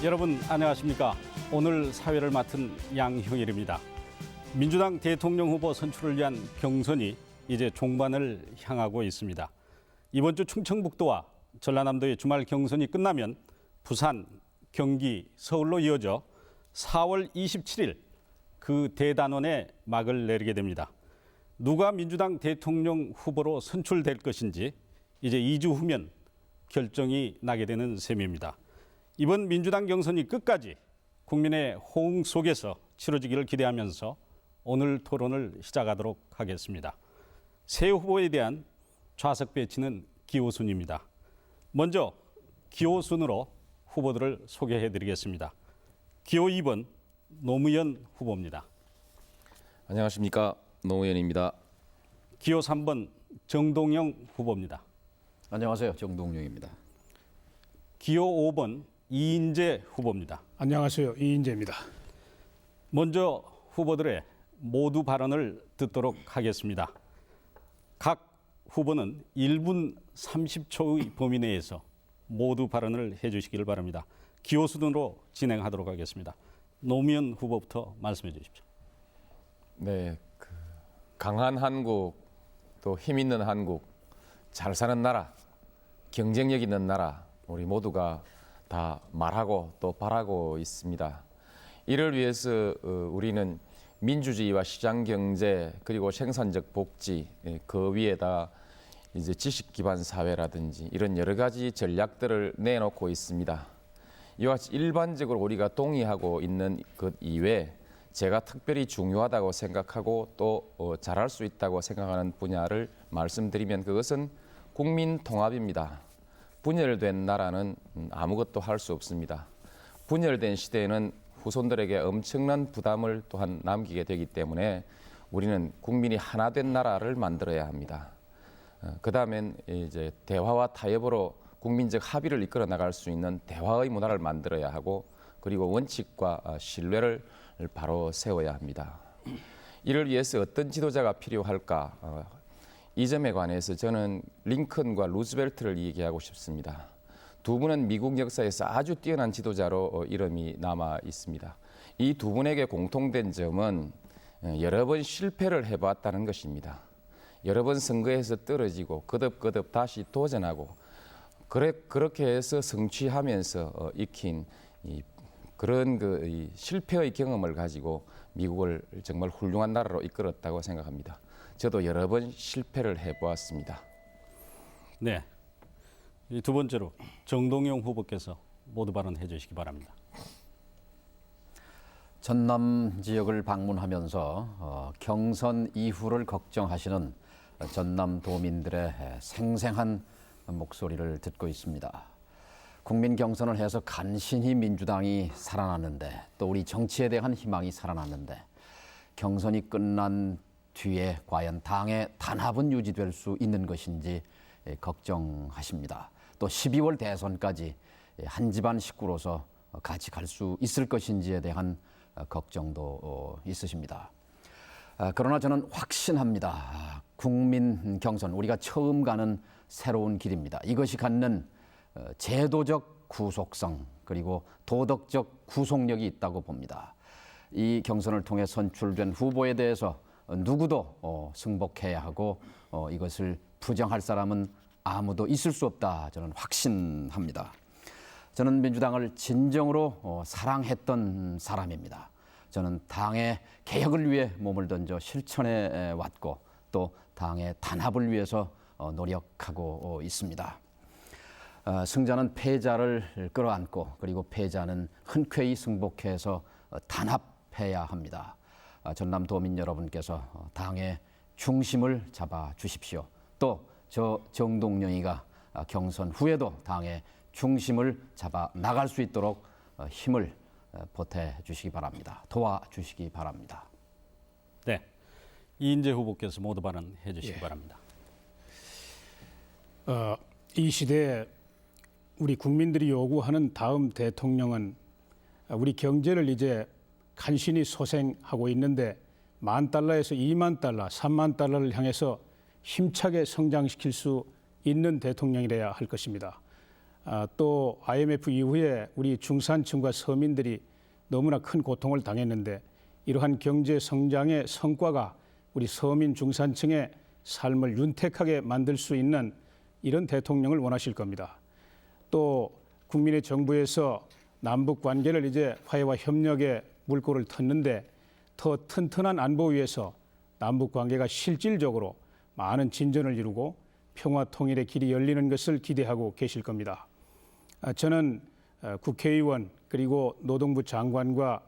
여러분 안녕하십니까? 오늘 사회를 맡은 양형일입니다. 민주당 대통령 후보 선출을 위한 경선이 이제 종반을 향하고 있습니다. 이번 주 충청북도와 전라남도의 주말 경선이 끝나면 부산, 경기, 서울로 이어져 4월 27일 그 대단원에 막을 내리게 됩니다. 누가 민주당 대통령 후보로 선출될 것인지 이제 2주 후면 결정이 나게 되는 셈입니다. 이번 민주당 경선이 끝까지 국민의 호응 속에서 치러지기를 기대하면서 오늘 토론을 시작하도록 하겠습니다. 새 후보에 대한 좌석 배치는 기호순입니다. 먼저 기호순으로 후보들을 소개해드리겠습니다. 기호 2번 노무현 후보입니다. 안녕하십니까, 노무현입니다. 기호 3번 정동영 후보입니다. 안녕하세요. 정동영입니다. 기호 5번 이인재 후보입니다. 안녕하세요. 이인재입니다. 먼저 후보들의 모두 발언을 듣도록 하겠습니다. 각 후보는 1분 30초의 범위 내에서 모두 발언을 해주시기를 바랍니다. 기호 순으로 진행하도록 하겠습니다. 노무현 후보부터 말씀해 주십시오. 네, 강한 한국, 또 힘 있는 한국, 잘 사는 나라, 경쟁력 있는 나라, 우리 모두가 다 말하고 또 바라고 있습니다. 이를 위해서 우리는 민주주의와 시장 경제 그리고 생산적 복지, 그 위에다 이제 지식 기반 사회라든지 이런 여러 가지 전략들을 내놓고 있습니다. 이와 같이 일반적으로 우리가 동의하고 있는 것 이외에 제가 특별히 중요하다고 생각하고 또 잘할 수 있다고 생각하는 분야를 말씀드리면 그것은 국민 통합입니다. 분열된 나라는 아무것도 할 수 없습니다. 분열된 시대에는 후손들에게 엄청난 부담을 또한 남기게 되기 때문에 우리는 국민이 하나 된 나라를 만들어야 합니다. 그 다음엔 이제 대화와 타협으로 국민적 합의를 이끌어 나갈 수 있는 대화의 문화를 만들어야 하고 그리고 원칙과 신뢰를 바로 세워야 합니다. 이를 위해서 어떤 지도자가 필요할까? 이 점에 관해서 저는 링컨과 루즈벨트를 얘기하고 싶습니다. 두 분은 미국 역사에서 아주 뛰어난 지도자로 이름이 남아 있습니다. 이 두 분에게 공통된 점은 여러 번 실패를 해봤다는 것입니다. 여러 번 선거에서 떨어지고 거듭거듭 다시 도전하고 그렇게 해서 성취하면서 익힌 그런 실패의 경험을 가지고 미국을 정말 훌륭한 나라로 이끌었다고 생각합니다. 저도 여러 번 실패를 해보았습니다. 네, 두 번째로 정동영 후보께서 모두 발언해 주시기 바랍니다. 전남 지역을 방문하면서 경선 이후를 걱정하시는 전남 도민들의 생생한 목소리를 듣고 있습니다. 국민 경선을 해서 간신히 민주당이 살아났는데 또 우리 정치에 대한 희망이 살아났는데 경선이 끝난 뒤에 과연 당의 단합은 유지될 수 있는 것인지 걱정하십니다. 또 12월 대선까지 한 집안 식구로서 같이 갈 수 있을 것인지에 대한 걱정도 있으십니다. 그러나 저는 확신합니다. 국민 경선, 우리가 처음 가는 새로운 길입니다. 이것이 갖는 제도적 구속성 그리고 도덕적 구속력이 있다고 봅니다. 이 경선을 통해 선출된 후보에 대해서 누구도 승복해야 하고 이것을 부정할 사람은 아무도 있을 수 없다. 저는 확신합니다. 저는 민주당을 진정으로 사랑했던 사람입니다. 저는 당의 개혁을 위해 몸을 던져 실천해 왔고 또 당의 단합을 위해서 노력하고 있습니다. 승자는 패자를 끌어안고 그리고 패자는 흔쾌히 승복해서 단합해야 합니다. 전남 도민 여러분께서 당의 중심을 잡아 주십시오. 또 저 정동영이가 경선 후에도 당의 중심을 잡아 나갈 수 있도록 힘을 보태 주시기 바랍니다. 도와주시기 바랍니다. 네, 이인재 후보께서 모두 발언해 주시기 바랍니다. 이 시대에 우리 국민들이 요구하는 다음 대통령은 우리 경제를 이제 간신히 소생하고 있는데 $10,000에서 $20,000, $30,000를 향해서 힘차게 성장시킬 수 있는 대통령이라야 할 것입니다. 또 IMF 이후에 우리 중산층과 서민들이 너무나 큰 고통을 당했는데 이러한 경제 성장의 성과가 우리 서민 중산층의 삶을 윤택하게 만들 수 있는 이런 대통령을 원하실 겁니다. 또 국민의 정부에서 남북 관계를 이제 화해와 협력의 물꼬를 텄는데 더 튼튼한 안보 위에서 남북 관계가 실질적으로 많은 진전을 이루고 평화 통일의 길이 열리는 것을 기대하고 계실 겁니다. 저는 국회의원 그리고 노동부 장관과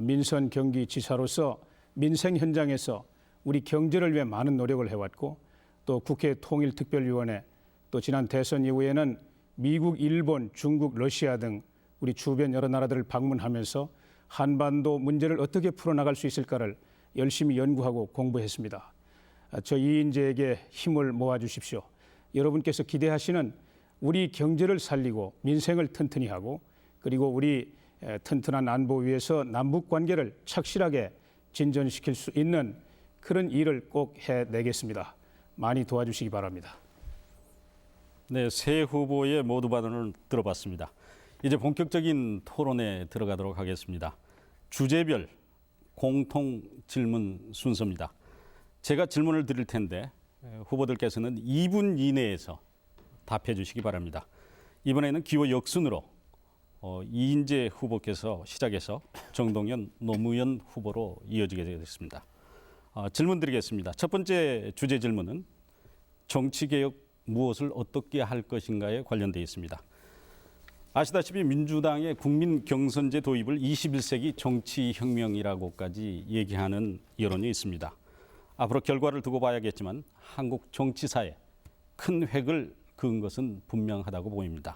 민선 경기지사로서 민생 현장에서 우리 경제를 위해 많은 노력을 해왔고 또 국회 통일특별위원회 또 지난 대선 이후에는 미국, 일본, 중국, 러시아 등 우리 주변 여러 나라들을 방문하면서 한반도 문제를 어떻게 풀어나갈 수 있을까를 열심히 연구하고 공부했습니다. 저 이인재에게 힘을 모아주십시오. 여러분께서 기대하시는 우리 경제를 살리고 민생을 튼튼히 하고 그리고 우리 튼튼한 안보 위에서 남북 관계를 착실하게 진전시킬 수 있는 그런 일을 꼭 해내겠습니다. 많이 도와주시기 바랍니다. 네, 새 후보의 모두 발언을 들어봤습니다. 이제 본격적인 토론에 들어가도록 하겠습니다. 주제별 공통 질문 순서입니다. 제가 질문을 드릴 텐데 후보들께서는 2분 이내에서 답해 주시기 바랍니다. 이번에는 기호 역순으로 이인재 후보께서 시작해서 정동연, 노무현 후보로 이어지게 되겠습니다. 질문 드리겠습니다. 첫 번째 주제 질문은 정치개혁 무엇을 어떻게 할 것인가에 관련되어 있습니다. 아시다시피 민주당의 국민 경선제 도입을 21세기 정치혁명이라고까지 얘기하는 여론이 있습니다. 앞으로 결과를 두고 봐야겠지만 한국 정치사에 큰 획을 그은 것은 분명하다고 보입니다.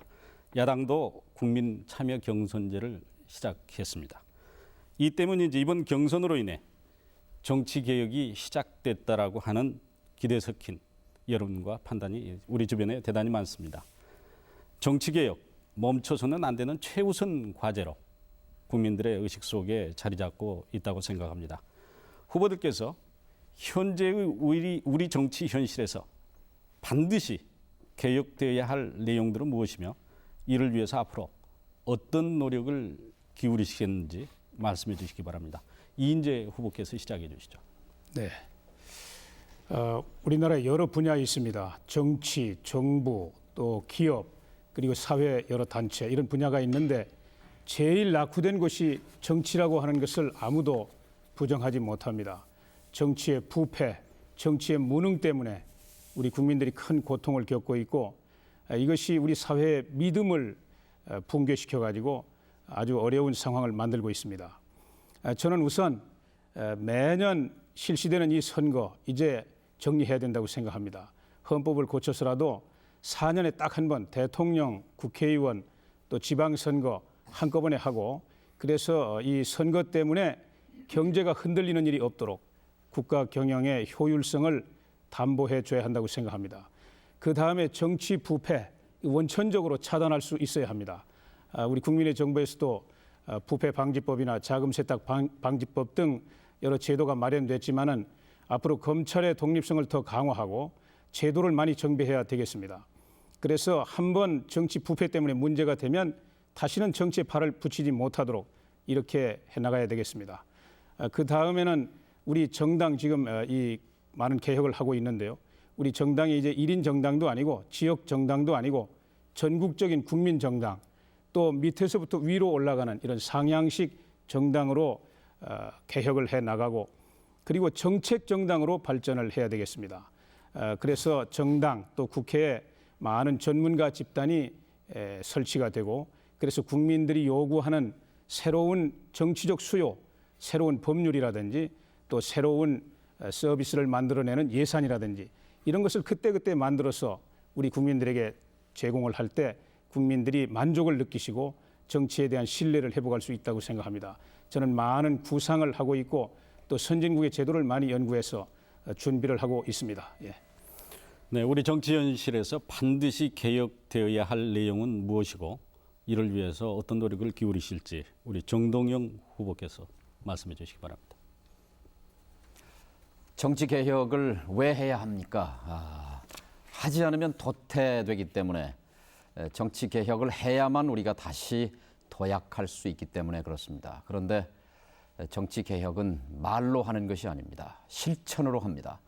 야당도 국민 참여 경선제를 시작했습니다. 이 때문인지 이번 경선으로 인해 정치개혁이 시작됐다라고 하는 기대 섞인 여론과 판단이 우리 주변에 대단히 많습니다. 정치개혁, 멈춰서는 안 되는 최우선 과제로 국민들의 의식 속에 자리 잡고 있다고 생각합니다. 후보들께서 현재의 우리 정치 현실에서 반드시 개혁되어야 할 내용들은 무엇이며 이를 위해서 앞으로 어떤 노력을 기울이시겠는지 말씀해 주시기 바랍니다. 이인재 후보께서 시작해 주시죠. 네. 우리나라에 여러 분야 있습니다. 정치, 정부, 또 기업, 그리고 사회 여러 단체 이런 분야가 있는데 제일 낙후된 것이 정치라고 하는 것을 아무도 부정하지 못합니다. 정치의 부패, 정치의 무능 때문에 우리 국민들이 큰 고통을 겪고 있고 이것이 우리 사회의 믿음을 붕괴시켜 가지고 아주 어려운 상황을 만들고 있습니다. 저는 우선 매년 실시되는 이 선거 이제 정리해야 된다고 생각합니다. 헌법을 고쳐서라도 4년에 딱 한 번 대통령, 국회의원 또 지방선거 한꺼번에 하고 그래서 이 선거 때문에 경제가 흔들리는 일이 없도록 국가 경영의 효율성을 담보해 줘야 한다고 생각합니다. 그 다음에 정치 부패 원천적으로 차단할 수 있어야 합니다. 우리 국민의 정부에서도 부패 방지법이나 자금 세탁 방지법 등 여러 제도가 마련됐지만은 앞으로 검찰의 독립성을 더 강화하고 제도를 많이 정비해야 되겠습니다. 그래서 한번 정치 부패 때문에 문제가 되면 다시는 정치에 팔을 붙이지 못하도록 이렇게 해나가야 되겠습니다. 그 다음에는 우리 정당 지금 이 많은 개혁을 하고 있는데요. 우리 정당이 이제 1인 정당도 아니고 지역 정당도 아니고 전국적인 국민 정당 또 밑에서부터 위로 올라가는 이런 상향식 정당으로 개혁을 해 나가고 그리고 정책 정당으로 발전을 해야 되겠습니다. 그래서 정당 또 국회에 많은 전문가 집단이 설치가 되고 그래서 국민들이 요구하는 새로운 정치적 수요, 새로운 법률이라든지 또 새로운 서비스를 만들어내는 예산이라든지 이런 것을 그때그때 만들어서 우리 국민들에게 제공을 할 때 국민들이 만족을 느끼시고 정치에 대한 신뢰를 회복할 수 있다고 생각합니다. 저는 많은 구상을 하고 있고 또 선진국의 제도를 많이 연구해서 준비를 하고 있습니다. 예. 네, 우리 정치 현실에서 반드시 개혁되어야 할 내용은 무엇이고 이를 위해서 어떤 노력을 기울이실지 우리 정동영 후보께서 말씀해 주시기 바랍니다. 정치 개혁을 왜 해야 합니까? 하지 않으면 도태되기 때문에 정치 개혁을 해야만 우리가 다시 도약할 수 있기 때문에 그렇습니다. 그런데 정치 개혁은 말로 하는 것이 아닙니다. 실천으로 합니다.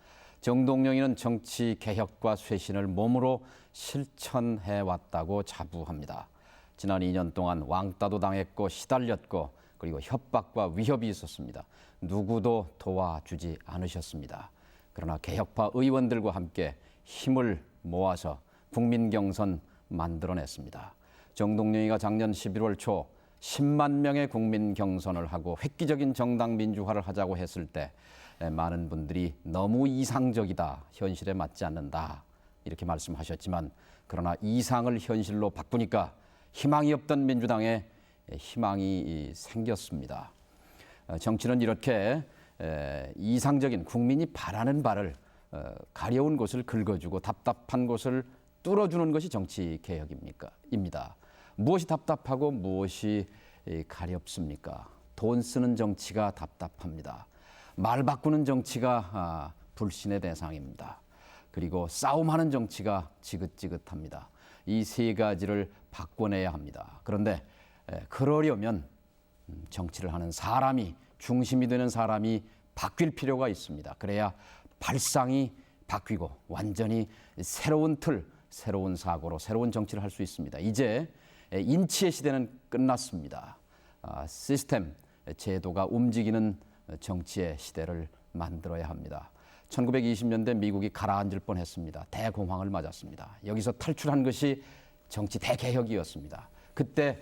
정동영이는 정치 개혁과 쇄신을 몸으로 실천해 왔다고 자부합니다. 지난 2년 동안 왕따도 당했고 시달렸고 그리고 협박과 위협이 있었습니다. 누구도 도와주지 않으셨습니다. 그러나 개혁파 의원들과 함께 힘을 모아서 국민 경선 만들어냈습니다. 정동영이가 작년 11월 초 10만 명의 국민 경선을 하고 획기적인 정당 민주화를 하자고 했을 때 많은 분들이 너무 이상적이다, 현실에 맞지 않는다 이렇게 말씀하셨지만 그러나 이상을 현실로 바꾸니까 희망이 없던 민주당에 희망이 생겼습니다. 정치는 이렇게 이상적인 국민이 바라는 바를 가려운 곳을 긁어주고 답답한 곳을 뚫어주는 것이 정치 개혁입니다. 무엇이 답답하고 무엇이 가렵습니까? 돈 쓰는 정치가 답답합니다. 말 바꾸는 정치가 불신의 대상입니다. 그리고 싸움하는 정치가 지긋지긋합니다. 이 세 가지를 바꿔내야 합니다. 그런데 그러려면 정치를 하는 사람이, 중심이 되는 사람이 바뀔 필요가 있습니다. 그래야 발상이 바뀌고 완전히 새로운 틀, 새로운 사고로 새로운 정치를 할 수 있습니다. 이제 인치의 시대는 끝났습니다. 시스템, 제도가 움직이는 정치의 시대를 만들어야 합니다. 1920년대 미국이 가라앉을 뻔했습니다. 대공황을 맞았습니다. 여기서 탈출한 것이 정치 대개혁이었습니다. 그때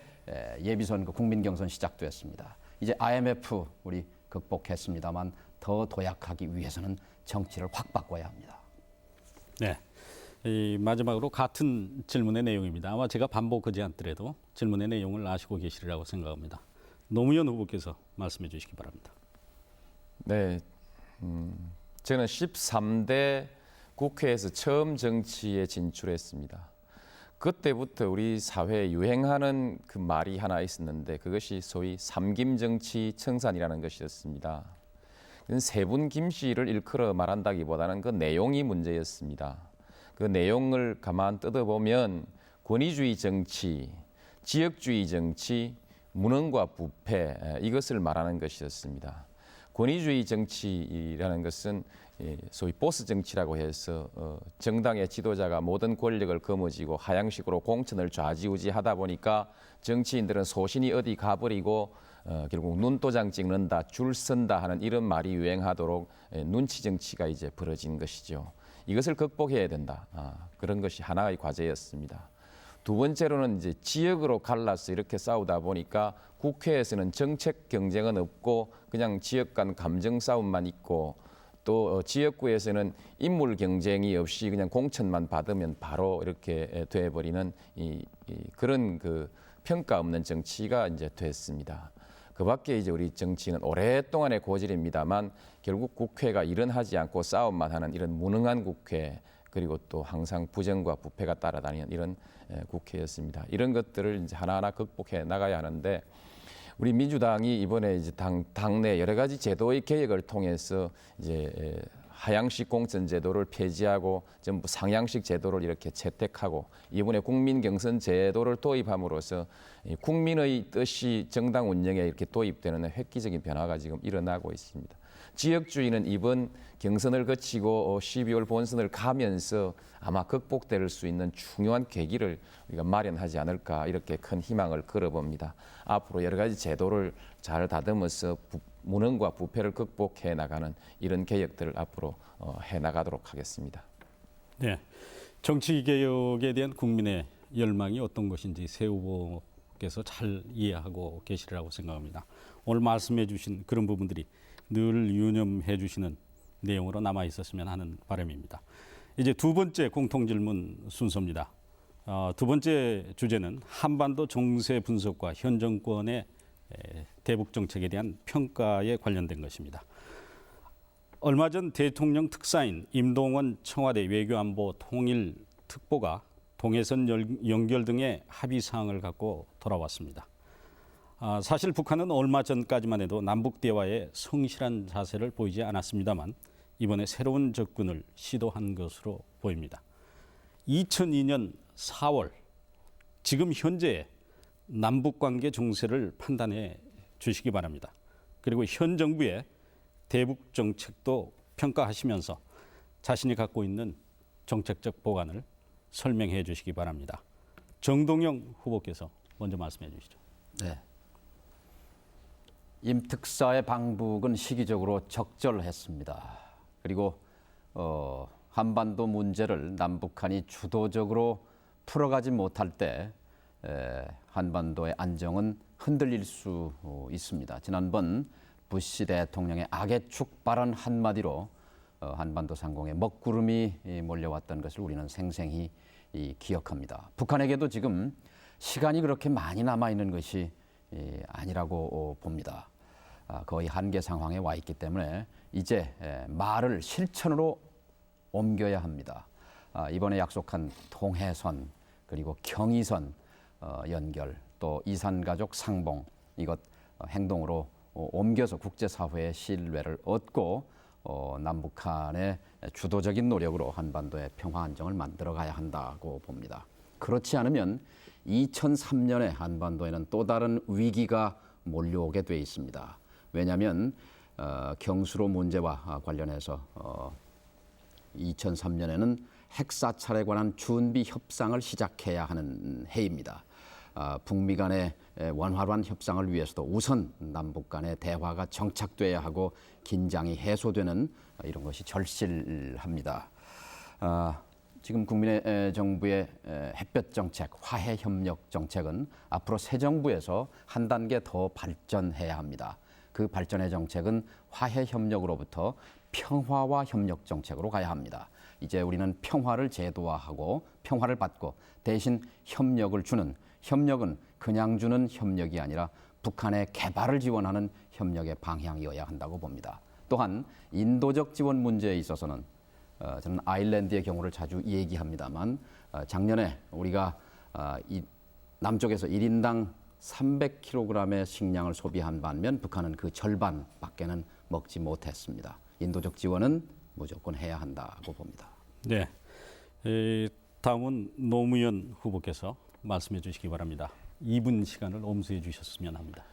예비선거, 국민경선 시작됐습니다. 이제 IMF 우리 극복했습니다만 더 도약하기 위해서는 정치를 확 바꿔야 합니다. 네. 이 마지막으로 같은 질문의 내용입니다. 아마 제가 반복하지 않더라도 질문의 내용을 아시고 계시리라고 생각합니다. 노무현 후보께서 말씀해 주시기 바랍니다. 네, 저는 13대 국회에서 처음 정치에 진출했습니다. 그때부터 우리 사회에 유행하는 그 말이 하나 있었는데 그것이 소위 삼김정치 청산이라는 것이었습니다. 세분 김씨를 일컬어 말한다기보다는 그 내용이 문제였습니다. 그 내용을 가만 뜯어보면 권위주의 정치, 지역주의 정치, 무능과 부패 이것을 말하는 것이었습니다. 권위주의 정치라는 것은 소위 보스 정치라고 해서 정당의 지도자가 모든 권력을 거머쥐고 하향식으로 공천을 좌지우지하다 보니까 정치인들은 소신이 어디 가버리고 결국 눈도장 찍는다, 줄 선다 하는 이런 말이 유행하도록 눈치 정치가 이제 벌어진 것이죠. 이것을 극복해야 된다. 그런 것이 하나의 과제였습니다. 두 번째로는 이제 지역으로 갈라서 이렇게 싸우다 보니까 국회에서는 정책 경쟁은 없고 그냥 지역 간 감정 싸움만 있고 또 지역구에서는 인물 경쟁이 없이 그냥 공천만 받으면 바로 이렇게 돼버리는 그런 그 평가 없는 정치가 이제 됐습니다. 그밖에 이제 우리 정치는 오랫동안의 고질입니다만 결국 국회가 일은 하지 않고 싸움만 하는 이런 무능한 국회 그리고 또 항상 부정과 부패가 따라다니는 이런 국회였습니다. 이런 것들을 이제 하나하나 극복해 나가야 하는데 우리 민주당이 이번에 이제 당내 여러 가지 제도의 개혁을 통해서 이제 하향식 공천 제도를 폐지하고 전부 상향식 제도를 이렇게 채택하고 이번에 국민 경선 제도를 도입함으로써 국민의 뜻이 정당 운영에 이렇게 도입되는 획기적인 변화가 지금 일어나고 있습니다. 지역주의는 이번 경선을 거치고 12월 본선을 가면서 아마 극복될 수 있는 중요한 계기를 우리가 마련하지 않을까 이렇게 큰 희망을 걸어봅니다. 앞으로 여러 가지 제도를 잘 다듬어서 무능과 부패를 극복해 나가는 이런 개혁들을 앞으로 해 나가도록 하겠습니다. 네, 정치 개혁에 대한 국민의 열망이 어떤 것인지 새 후보께서 잘 이해하고 계시리라고 생각합니다. 오늘 말씀해 주신 그런 부분들이 늘 유념해 주시는 내용으로 남아 있었으면 하는 바람입니다. 이제 두 번째 공통 질문 순서입니다. 두 번째 주제는 한반도 정세 분석과 현 정권의 대북 정책에 대한 평가에 관련된 것입니다. 얼마 전 대통령 특사인 임동원 청와대 외교안보 통일 특보가 동해선 연결 등의 합의 사항을 갖고 돌아왔습니다. 사실 북한은 얼마 전까지만 해도 남북 대화에 성실한 자세를 보이지 않았습니다만 이번에 새로운 접근을 시도한 것으로 보입니다. 2002년 4월 지금 현재 남북 관계 정세를 판단해 주시기 바랍니다. 그리고 현 정부의 대북 정책도 평가하시면서 자신이 갖고 있는 정책적 보관을 설명해 주시기 바랍니다. 정동영 후보께서 먼저 말씀해 주시죠. 네. 임 특사의 방북은 시기적으로 적절했습니다. 그리고 한반도 문제를 남북한이 주도적으로 풀어가지 못할 때 한반도의 안정은 흔들릴 수 있습니다. 지난번 부시 대통령의 악의 축 발언 한마디로 한반도 상공에 먹구름이 몰려왔던 것을 우리는 생생히 기억합니다. 북한에게도 지금 시간이 그렇게 많이 남아있는 것이 아니라고 봅니다. 거의 한계 상황에 와 있기 때문에 이제 말을 실천으로 옮겨야 합니다. 이번에 약속한 통해선 그리고 경의선 연결 또 이산가족 상봉 이것 행동으로 옮겨서 국제사회의 신뢰를 얻고 남북한의 주도적인 노력으로 한반도의 평화 안정을 만들어가야 한다고 봅니다. 그렇지 않으면 2003년에 한반도에는 또 다른 위기가 몰려오게 돼 있습니다. 왜냐하면 경수로 문제와 관련해서 2003년에는 핵사찰에 관한 준비 협상을 시작해야 하는 해입니다. 북미 간의 원활한 협상을 위해서도 우선 남북 간의 대화가 정착돼야 하고 긴장이 해소되는 이런 것이 절실합니다. 지금 국민의 정부의 햇볕 정책, 화해 협력 정책은 앞으로 새 정부에서 한 단계 더 발전해야 합니다. 그 발전의 정책은 화해 협력으로부터 평화와 협력 정책으로 가야 합니다. 이제 우리는 평화를 제도화하고 평화를 받고 대신 협력을 주는 협력은 그냥 주는 협력이 아니라 북한의 개발을 지원하는 협력의 방향이어야 한다고 봅니다. 또한 인도적 지원 문제에 있어서는 저는 아일랜드의 경우를 자주 얘기합니다만 작년에 우리가 남쪽에서 1인당 300kg의 식량을 소비한 반면 북한은 그 절반밖에는 먹지 못했습니다. 인도적 지원은 무조건 해야 한다고 봅니다. 네, 다음은 노무현 후보께서 말씀해 주시기 바랍니다. 2분 시간을 엄수해 주셨으면 합니다.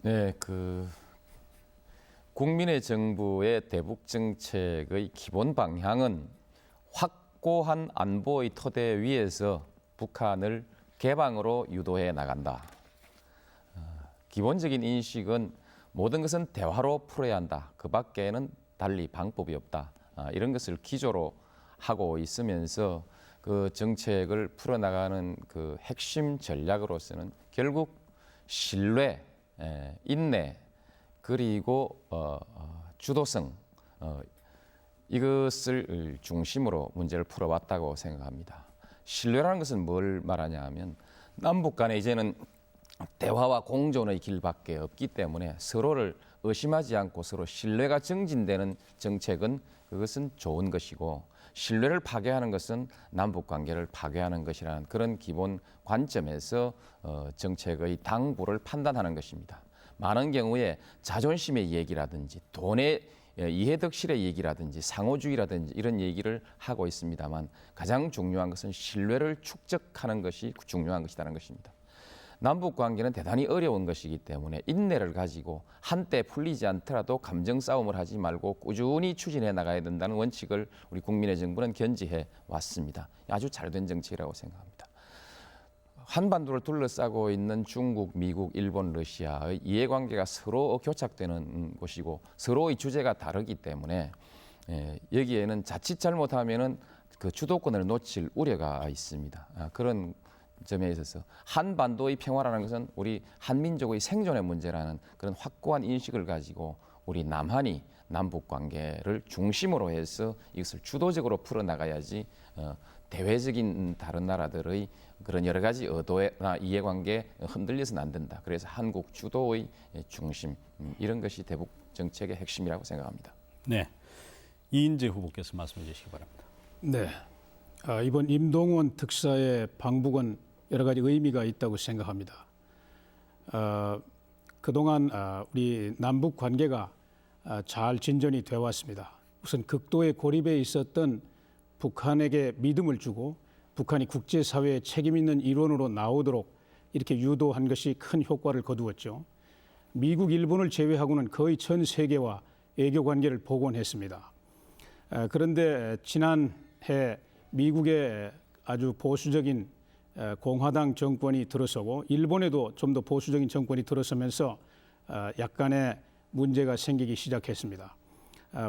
네, 국민의 정부의 대북 정책의 기본 방향은 확고한 안보의 토대 위에서 북한을 개방으로 유도해 나간다. 기본적인 인식은 모든 것은 대화로 풀어야 한다. 그 밖에는 달리 방법이 없다. 이런 것을 기조로 하고 있으면서 그 정책을 풀어나가는 그 핵심 전략으로서는 결국 신뢰, 인내, 그리고 주도성 이것을 중심으로 문제를 풀어왔다고 생각합니다. 신뢰라는 것은 뭘 말하냐 하면 남북 간에 이제는 대화와 공존의 길밖에 없기 때문에 서로를 의심하지 않고 서로 신뢰가 증진되는 정책은 그것은 좋은 것이고 신뢰를 파괴하는 것은 남북 관계를 파괴하는 것이라는 그런 기본 관점에서 정책의 당부를 판단하는 것입니다. 많은 경우에 자존심의 얘기라든지 돈의 이해덕실의 얘기라든지 상호주의라든지 이런 얘기를 하고 있습니다만 가장 중요한 것은 신뢰를 축적하는 것이 중요한 것이라는 것입니다. 남북 관계는 대단히 어려운 것이기 때문에 인내를 가지고 한때 풀리지 않더라도 감정 싸움을 하지 말고 꾸준히 추진해 나가야 된다는 원칙을 우리 국민의 정부는 견지해 왔습니다. 아주 잘된 정책이라고 생각합니다. 한반도를 둘러싸고 있는 중국, 미국, 일본, 러시아의 이해관계가 서로 교착되는 곳이고 서로의 주제가 다르기 때문에 여기에는 자칫 잘못하면은 그 주도권을 놓칠 우려가 있습니다. 그런 점에 있어서 한반도의 평화라는 것은 우리 한민족의 생존의 문제라는 그런 확고한 인식을 가지고 우리 남한이 남북 관계를 중심으로 해서 이것을 주도적으로 풀어나가야지 대외적인 다른 나라들의 그런 여러 가지 의도나 이해관계에 흔들려서는 안 된다. 그래서 한국 주도의 중심 이런 것이 대북 정책의 핵심이라고 생각합니다. 네, 이인재 후보께서 말씀해 주시기 바랍니다. 네, 이번 임동원 특사의 방북은 여러 가지 의미가 있다고 생각합니다. 그동안 우리 남북 관계가 잘 진전이 되어 왔습니다. 우선 극도의 고립에 있었던 북한에게 믿음을 주고 북한이 국제사회에 책임 있는 일원으로 나오도록 이렇게 유도한 것이 큰 효과를 거두었죠. 미국, 일본을 제외하고는 거의 전 세계와 외교 관계를 복원했습니다. 그런데 지난해 미국의 아주 보수적인 공화당 정권이 들어서고 일본에도 좀 더 보수적인 정권이 들어서면서 약간의 문제가 생기기 시작했습니다.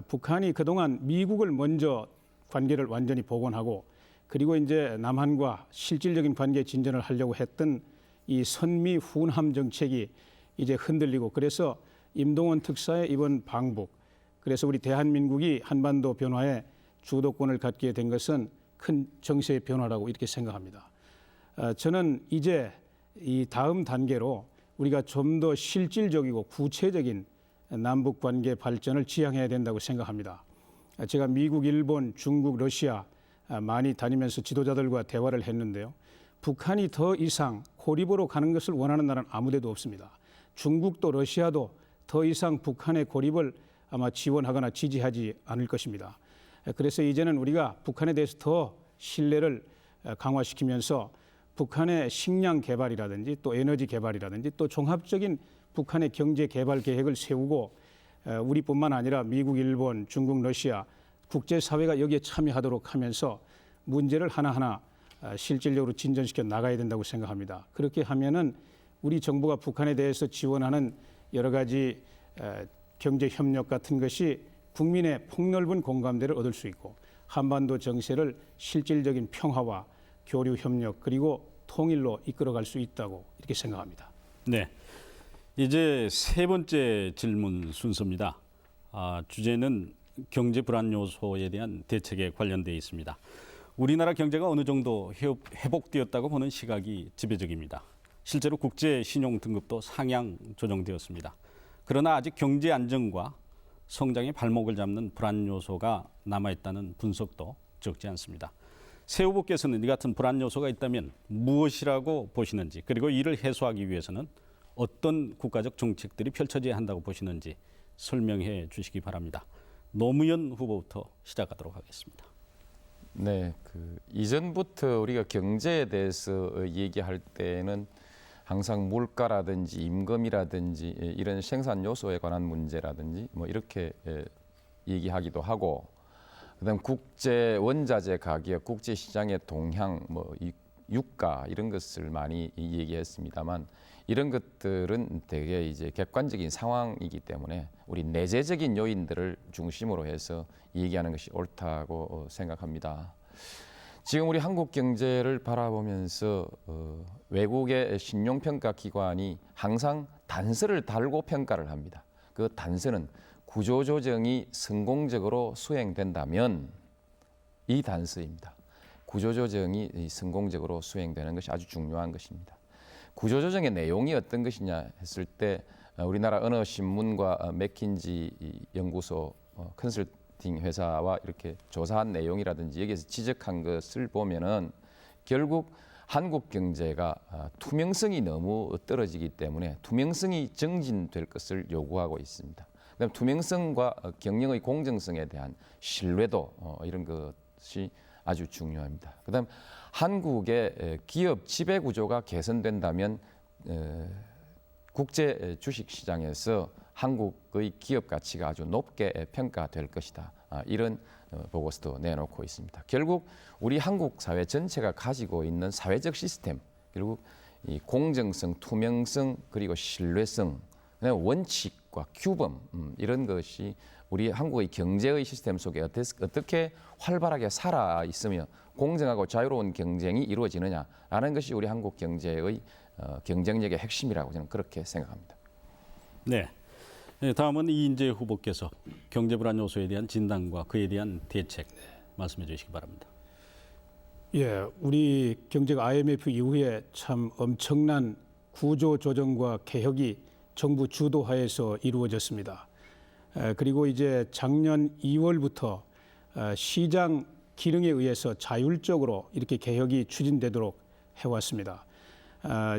북한이 그동안 미국을 먼저 관계를 완전히 복원하고 그리고 이제 남한과 실질적인 관계 진전을 하려고 했던 이 선미 훈함 정책이 이제 흔들리고 그래서 임동원 특사의 이번 방북 그래서 우리 대한민국이 한반도 변화에 주도권을 갖게 된 것은 큰 정세의 변화라고 이렇게 생각합니다. 저는 이제 이 다음 단계로 우리가 좀 더 실질적이고 구체적인 남북 관계 발전을 지향해야 된다고 생각합니다. 제가 미국, 일본, 중국, 러시아 많이 다니면서 지도자들과 대화를 했는데요. 북한이 더 이상 고립으로 가는 것을 원하는 나라는 아무데도 없습니다. 중국도 러시아도 더 이상 북한의 고립을 아마 지원하거나 지지하지 않을 것입니다. 그래서 이제는 우리가 북한에 대해서 더 신뢰를 강화시키면서 북한의 식량 개발이라든지 또 에너지 개발이라든지 또 종합적인 북한의 경제 개발 계획을 세우고 우리뿐만 아니라 미국, 일본, 중국, 러시아 국제사회가 여기에 참여하도록 하면서 문제를 하나하나 실질적으로 진전시켜 나가야 된다고 생각합니다. 그렇게 하면은 우리 정부가 북한에 대해서 지원하는 여러 가지 경제 협력 같은 것이 국민의 폭넓은 공감대를 얻을 수 있고 한반도 정세를 실질적인 평화와 교류 협력 그리고 통일로 이끌어갈 수 있다고 이렇게 생각합니다. 네, 이제 세 번째 질문 순서입니다. 주제는 경제 불안 요소에 대한 대책에 관련되어 있습니다. 우리나라 경제가 어느 정도 회복되었다고 보는 시각이 지배적입니다. 실제로 국제 신용 등급도 상향 조정되었습니다. 그러나 아직 경제 안정과 성장의 발목을 잡는 불안 요소가 남아있다는 분석도 적지 않습니다. 새 후보께서는 이 같은 불안 요소가 있다면 무엇이라고 보시는지 그리고 이를 해소하기 위해서는 어떤 국가적 정책들이 펼쳐져야 한다고 보시는지 설명해 주시기 바랍니다. 노무현 후보부터 시작하도록 하겠습니다. 네, 이전부터 우리가 경제에 대해서 얘기할 때는 항상 물가라든지 임금이라든지 이런 생산 요소에 관한 문제라든지 뭐 이렇게 얘기하기도 하고, 그다음 국제 원자재 가격, 국제 시장의 동향, 뭐 유가 이런 것을 많이 얘기했습니다만 이런 것들은 되게 이제 객관적인 상황이기 때문에 우리 내재적인 요인들을 중심으로 해서 얘기하는 것이 옳다고 생각합니다. 지금 우리 한국 경제를 바라보면서 외국의 신용평가 기관이 항상 단서를 달고 평가를 합니다. 그 단서는 구조조정이 성공적으로 수행된다면 이 단서입니다. 구조조정이 성공적으로 수행되는 것이 아주 중요한 것입니다. 구조조정의 내용이 어떤 것이냐 했을 때 우리나라 어느 신문과 맥킨지 연구소 컨설팅 회사와 이렇게 조사한 내용이라든지 여기에서 지적한 것을 보면은 결국 한국 경제가 투명성이 너무 떨어지기 때문에 투명성이 정진될 것을 요구하고 있습니다. 그다음 투명성과 경영의 공정성에 대한 신뢰도 이런 것이 아주 중요합니다. 그다음 한국의 기업 지배 구조가 개선된다면 국제 주식 시장에서 한국의 기업 가치가 아주 높게 평가될 것이다. 이런 보고서도 내놓고 있습니다. 결국 우리 한국 사회 전체가 가지고 있는 사회적 시스템, 그리고 이 공정성, 투명성, 그리고 신뢰성, 원칙과 규범 이런 것이 우리 한국의 경제의 시스템 속에 어떻게 활발하게 살아 있으며 공정하고 자유로운 경쟁이 이루어지느냐라는 것이 우리 한국 경제의 경쟁력의 핵심이라고 저는 그렇게 생각합니다. 네. 다음은 이인재 후보께서 경제 불안 요소에 대한 진단과 그에 대한 대책 말씀해 주시기 바랍니다. 예, 우리 경제가 IMF 이후에 참 엄청난 구조 조정과 개혁이 정부 주도하에서 이루어졌습니다. 그리고 이제 작년 2월부터 시장 기능에 의해서 자율적으로 이렇게 개혁이 추진되도록 해왔습니다.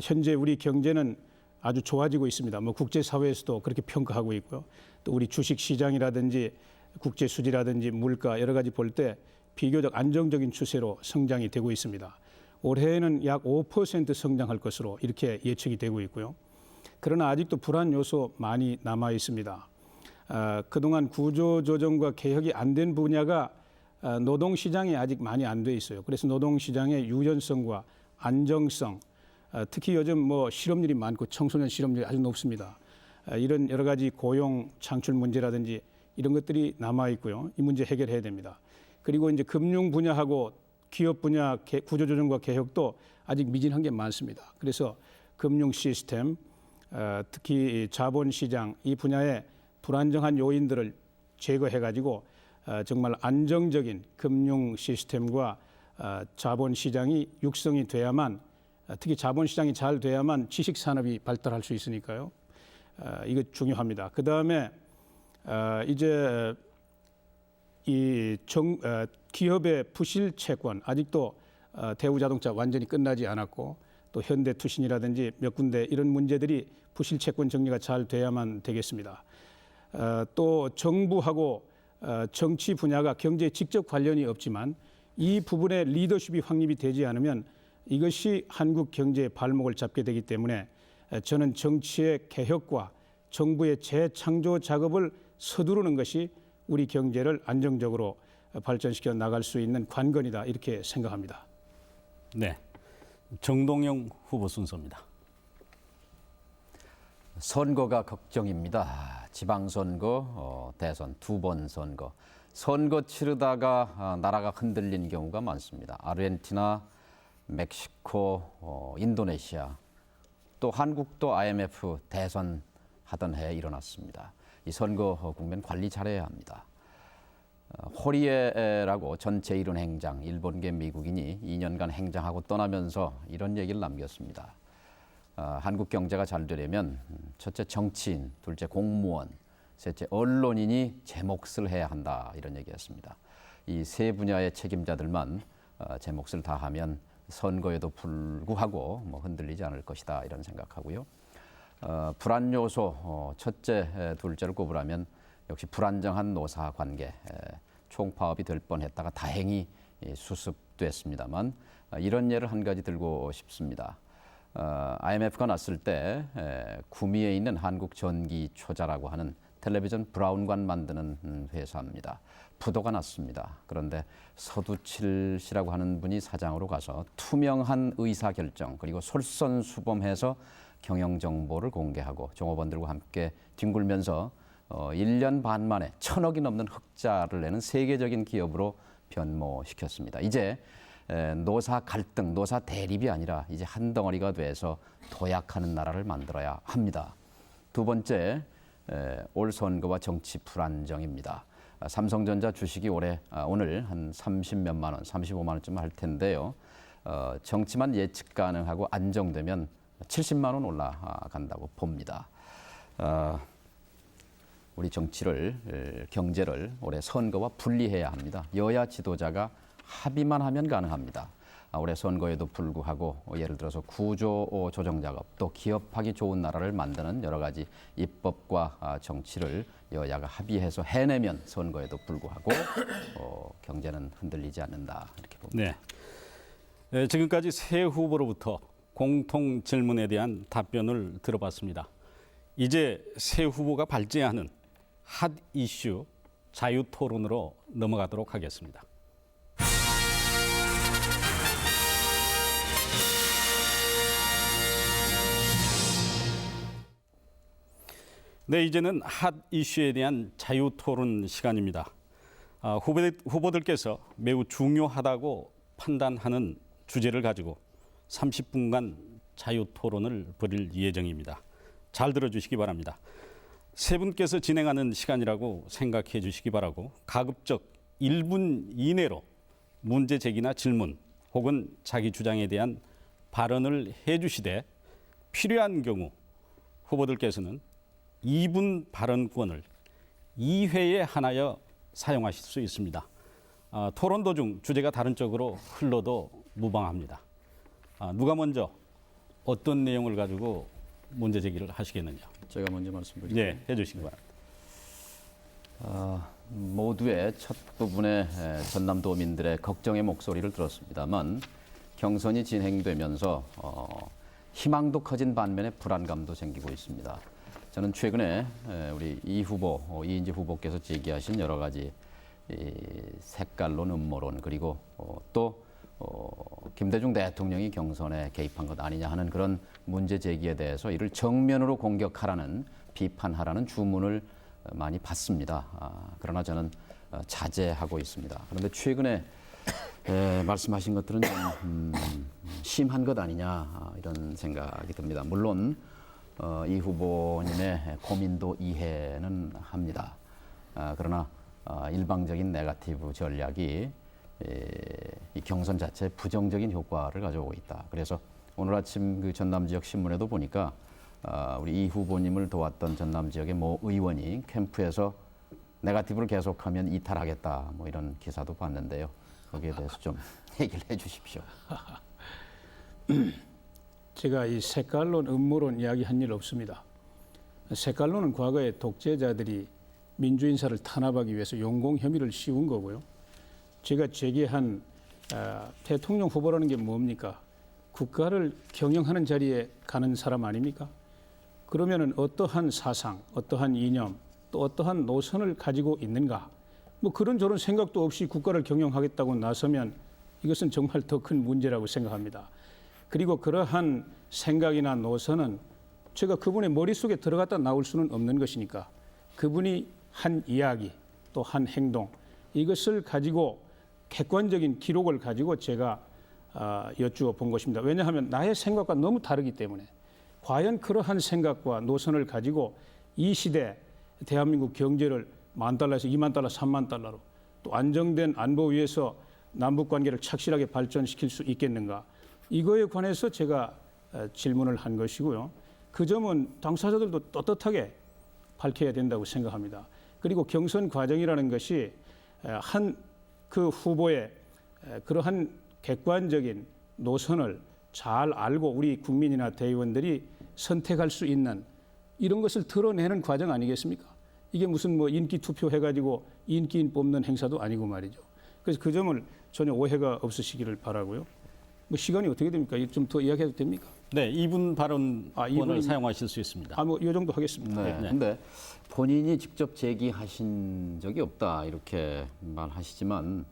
현재 우리 경제는 아주 좋아지고 있습니다. 뭐 국제사회에서도 그렇게 평가하고 있고요. 또 우리 주식 시장이라든지 국제 수지라든지 물가 여러 가지 볼 때 비교적 안정적인 추세로 성장이 되고 있습니다. 올해에는 약 5% 성장할 것으로 이렇게 예측이 되고 있고요. 그러나 아직도 불안 요소 많이 남아 있습니다. 그동안 구조조정과 개혁이 안 된 분야가 노동시장이 아직 많이 안 돼 있어요. 그래서 노동시장의 유연성과 안정성, 특히 요즘 뭐 실업률이 많고 청소년 실업률이 아주 높습니다. 이런 여러 가지 고용 창출 문제라든지 이런 것들이 남아 있고요. 이 문제 해결해야 됩니다. 그리고 이제 금융 분야하고 기업 분야 구조조정과 개혁도 아직 미진한 게 많습니다. 그래서 금융 시스템, 특히 자본시장 이 분야의 불안정한 요인들을 제거해가지고 정말 안정적인 금융 시스템과 자본시장이 육성이 돼야만, 특히 자본시장이 잘 돼야만 지식산업이 발달할 수 있으니까요. 이거 중요합니다. 그 다음에 이제 기업의 부실 채권, 아직도 대우자동차 완전히 끝나지 않았고 또 현대투신이라든지 몇 군데 이런 문제들이 부실 채권 정리가 잘 돼야만 되겠습니다. 또 정부하고 정치 분야가 경제에 직접 관련이 없지만 이 부분에 리더십이 확립이 되지 않으면 이것이 한국 경제의 발목을 잡게 되기 때문에 저는 정치의 개혁과 정부의 재창조 작업을 서두르는 것이 우리 경제를 안정적으로 발전시켜 나갈 수 있는 관건이다 이렇게 생각합니다. 네, 정동영 후보 순서입니다. 선거가 걱정입니다. 지방선거, 대선 두 번 선거. 선거 치르다가 나라가 흔들린 경우가 많습니다. 아르헨티나, 멕시코, 인도네시아, 또 한국도 IMF 대선 하던 해에 일어났습니다. 이 선거 국면 관리 잘해야 합니다. 호리에라고 전 제1은 행장, 일본계 미국인이 2년간 행장하고 떠나면서 이런 얘기를 남겼습니다. 한국 경제가 잘 되려면 첫째 정치인, 둘째 공무원, 셋째 언론인이 제 몫을 해야 한다 이런 얘기였습니다. 이 세 분야의 책임자들만 제 몫을 다하면 선거에도 불구하고 흔들리지 않을 것이다 이런 생각하고요. 불안 요소 첫째, 둘째를 꼽으라면 역시 불안정한 노사 관계, 총파업이 될 뻔했다가 다행히 수습됐습니다만 이런 예를 한 가지 들고 싶습니다. IMF가 났을 때 구미에 있는 한국전기초자라고 하는 텔레비전 브라운관 만드는 회사입니다. 부도가 났습니다. 그런데 서두칠 씨라고 하는 분이 사장으로 가서 투명한 의사결정 그리고 솔선수범해서 경영정보를 공개하고 종업원들과 함께 뒹굴면서 1년 반 만에 1,000억이 넘는 흑자를 내는 세계적인 기업으로 변모시켰습니다. 이제 노사 갈등, 노사 대립이 아니라 이제 한 덩어리가 돼서 도약하는 나라를 만들어야 합니다. 두 번째, 올 선거와 정치 불안정입니다. 삼성전자 주식이 오늘 한 30몇만 원, 35만 원쯤 할 텐데요. 정치만 예측 가능하고 안정되면 70만 원 올라간다고 봅니다. 우리 정치를, 경제를 올해 선거와 분리해야 합니다. 여야 지도자가 합의만 하면 가능합니다. 올해 선거에도 불구하고 예를 들어서 구조 조정 작업, 또 기업하기 좋은 나라를 만드는 여러 가지 입법과 정치를 여야가 합의해서 해내면 선거에도 불구하고 경제는 흔들리지 않는다 이렇게 봅니다. 네, 지금까지 세 후보로부터 공통 질문에 대한 답변을 들어봤습니다. 이제 세 후보가 발제하는 핫 이슈 자유 토론으로 넘어가도록 하겠습니다. 네, 이제는 핫 이슈에 대한 자유 토론 시간입니다. 후보들께서 매우 중요하다고 판단하는 주제를 가지고 30분간 자유 토론을 벌일 예정입니다. 잘 들어주시기 바랍니다. 세 분께서 진행하는 시간이라고 생각해 주시기 바라고 가급적 1분 이내로 문제 제기나 질문 혹은 자기 주장에 대한 발언을 해 주시되 필요한 경우 후보들께서는 2분 발언권을 2회에 한하여 사용하실 수 있습니다. 토론 도중 주제가 다른 쪽으로 흘러도 무방합니다. 누가 먼저 어떤 내용을 가지고 문제 제기를 하시겠느냐? 제가 먼저 말씀드릴게요. 네, 해주시기 바랍니다. 모두의 첫 부분에 전남도민들의 걱정의 목소리를 들었습니다만 경선이 진행되면서 희망도 커진 반면에 불안감도 생기고 있습니다. 저는 최근에 우리 이인재 후보께서 제기하신 여러 가지 이 색깔론, 음모론 그리고 또 김대중 대통령이 경선에 개입한 것 아니냐 하는 그런 문제 제기에 대해서 이를 정면으로 공격하라는 비판하라는 주문을 많이 받습니다. 그러나 저는 자제하고 있습니다. 그런데 최근에 말씀하신 것들은 좀 심한 것 아니냐 이런 생각이 듭니다. 물론 이 후보님의 고민도 이해는 합니다. 그러나 일방적인 네거티브 전략이 이 경선 자체에 부정적인 효과를 가져오고 있다. 그래서 오늘 아침 그 전남 지역 신문에도 보니까 우리 이 후보님을 도왔던 전남 지역의 모 의원이 캠프에서 네거티브를 계속하면 이탈하겠다 뭐 이런 기사도 봤는데요. 거기에 대해서 좀 얘기를 해주십시오. 제가 이 색깔론, 음모론 이야기한 일 없습니다. 색깔론은 과거에 독재자들이 민주인사를 탄압하기 위해서 용공 혐의를 씌운 거고요. 제가 제기한 대통령 후보라는 게 뭡니까? 국가를 경영하는 자리에 가는 사람 아닙니까? 그러면은 어떠한 사상, 어떠한 이념, 또 어떠한 노선을 가지고 있는가? 뭐 그런저런 생각도 없이 국가를 경영하겠다고 나서면 이것은 정말 더 큰 문제라고 생각합니다. 그리고 그러한 생각이나 노선은 제가 그분의 머릿속에 들어갔다 나올 수는 없는 것이니까 그분이 한 이야기 또 한 행동 이것을 가지고 객관적인 기록을 가지고 제가 여쭈어 본 것입니다. 왜냐하면 나의 생각과 너무 다르기 때문에 과연 그러한 생각과 노선을 가지고 이 시대 대한민국 경제를 $10,000에서 $20,000, $30,000로 또 안정된 안보 위에서 남북 관계를 착실하게 발전시킬 수 있겠는가? 이거에 관해서 제가 질문을 한 것이고요. 그 점은 당사자들도 떳떳하게 밝혀야 된다고 생각합니다. 그리고 경선 과정이라는 것이 한 그 후보의 그러한 객관적인 노선을 잘 알고 우리 국민이나 대의원들이 선택할 수 있는 이런 것을 드러내는 과정 아니겠습니까? 이게 무슨 뭐 인기 투표 해가지고 인기인 뽑는 행사도 아니고 말이죠. 그래서 그 점을 전혀 오해가 없으시기를 바라고요. 뭐 시간이 어떻게 됩니까? 좀 더 이야기해도 됩니까? 네, 2분 발언권을 2분 사용하실 수 있습니다. 뭐 이 정도 하겠습니다. 네. 근데 본인이 직접 제기하신 적이 없다 이렇게 말하시지만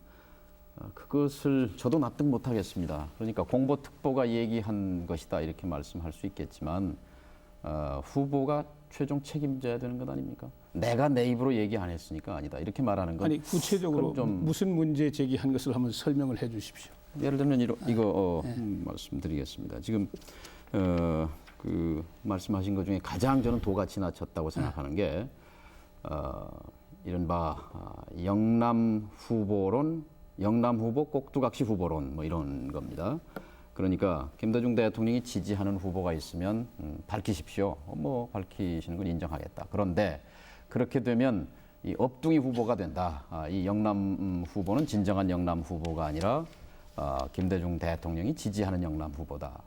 그것을 저도 납득 못 하겠습니다. 그러니까 공보특보가 얘기한 것이다 이렇게 말씀할 수 있겠지만 후보가 최종 책임져야 되는 것 아닙니까? 내가 내 입으로 얘기 안 했으니까 아니다 이렇게 말하는 건 아니 구체적으로 좀 무슨 문제 제기한 것을 한번 설명을 해 주십시오. 예를 들면 이거 말씀드리겠습니다. 지금 그 말씀하신 것 중에 가장 저는 도가 지나쳤다고 생각하는 게 이른바 영남 후보론, 영남 후보 꼭두각시 후보론 뭐 이런 겁니다. 그러니까 김대중 대통령이 지지하는 후보가 있으면 밝히십시오. 뭐 밝히시는 건 인정하겠다. 그런데 그렇게 되면 이 업둥이 후보가 된다. 이 영남 후보는 진정한 영남 후보가 아니라 김대중 대통령이 지지하는 영남 후보다.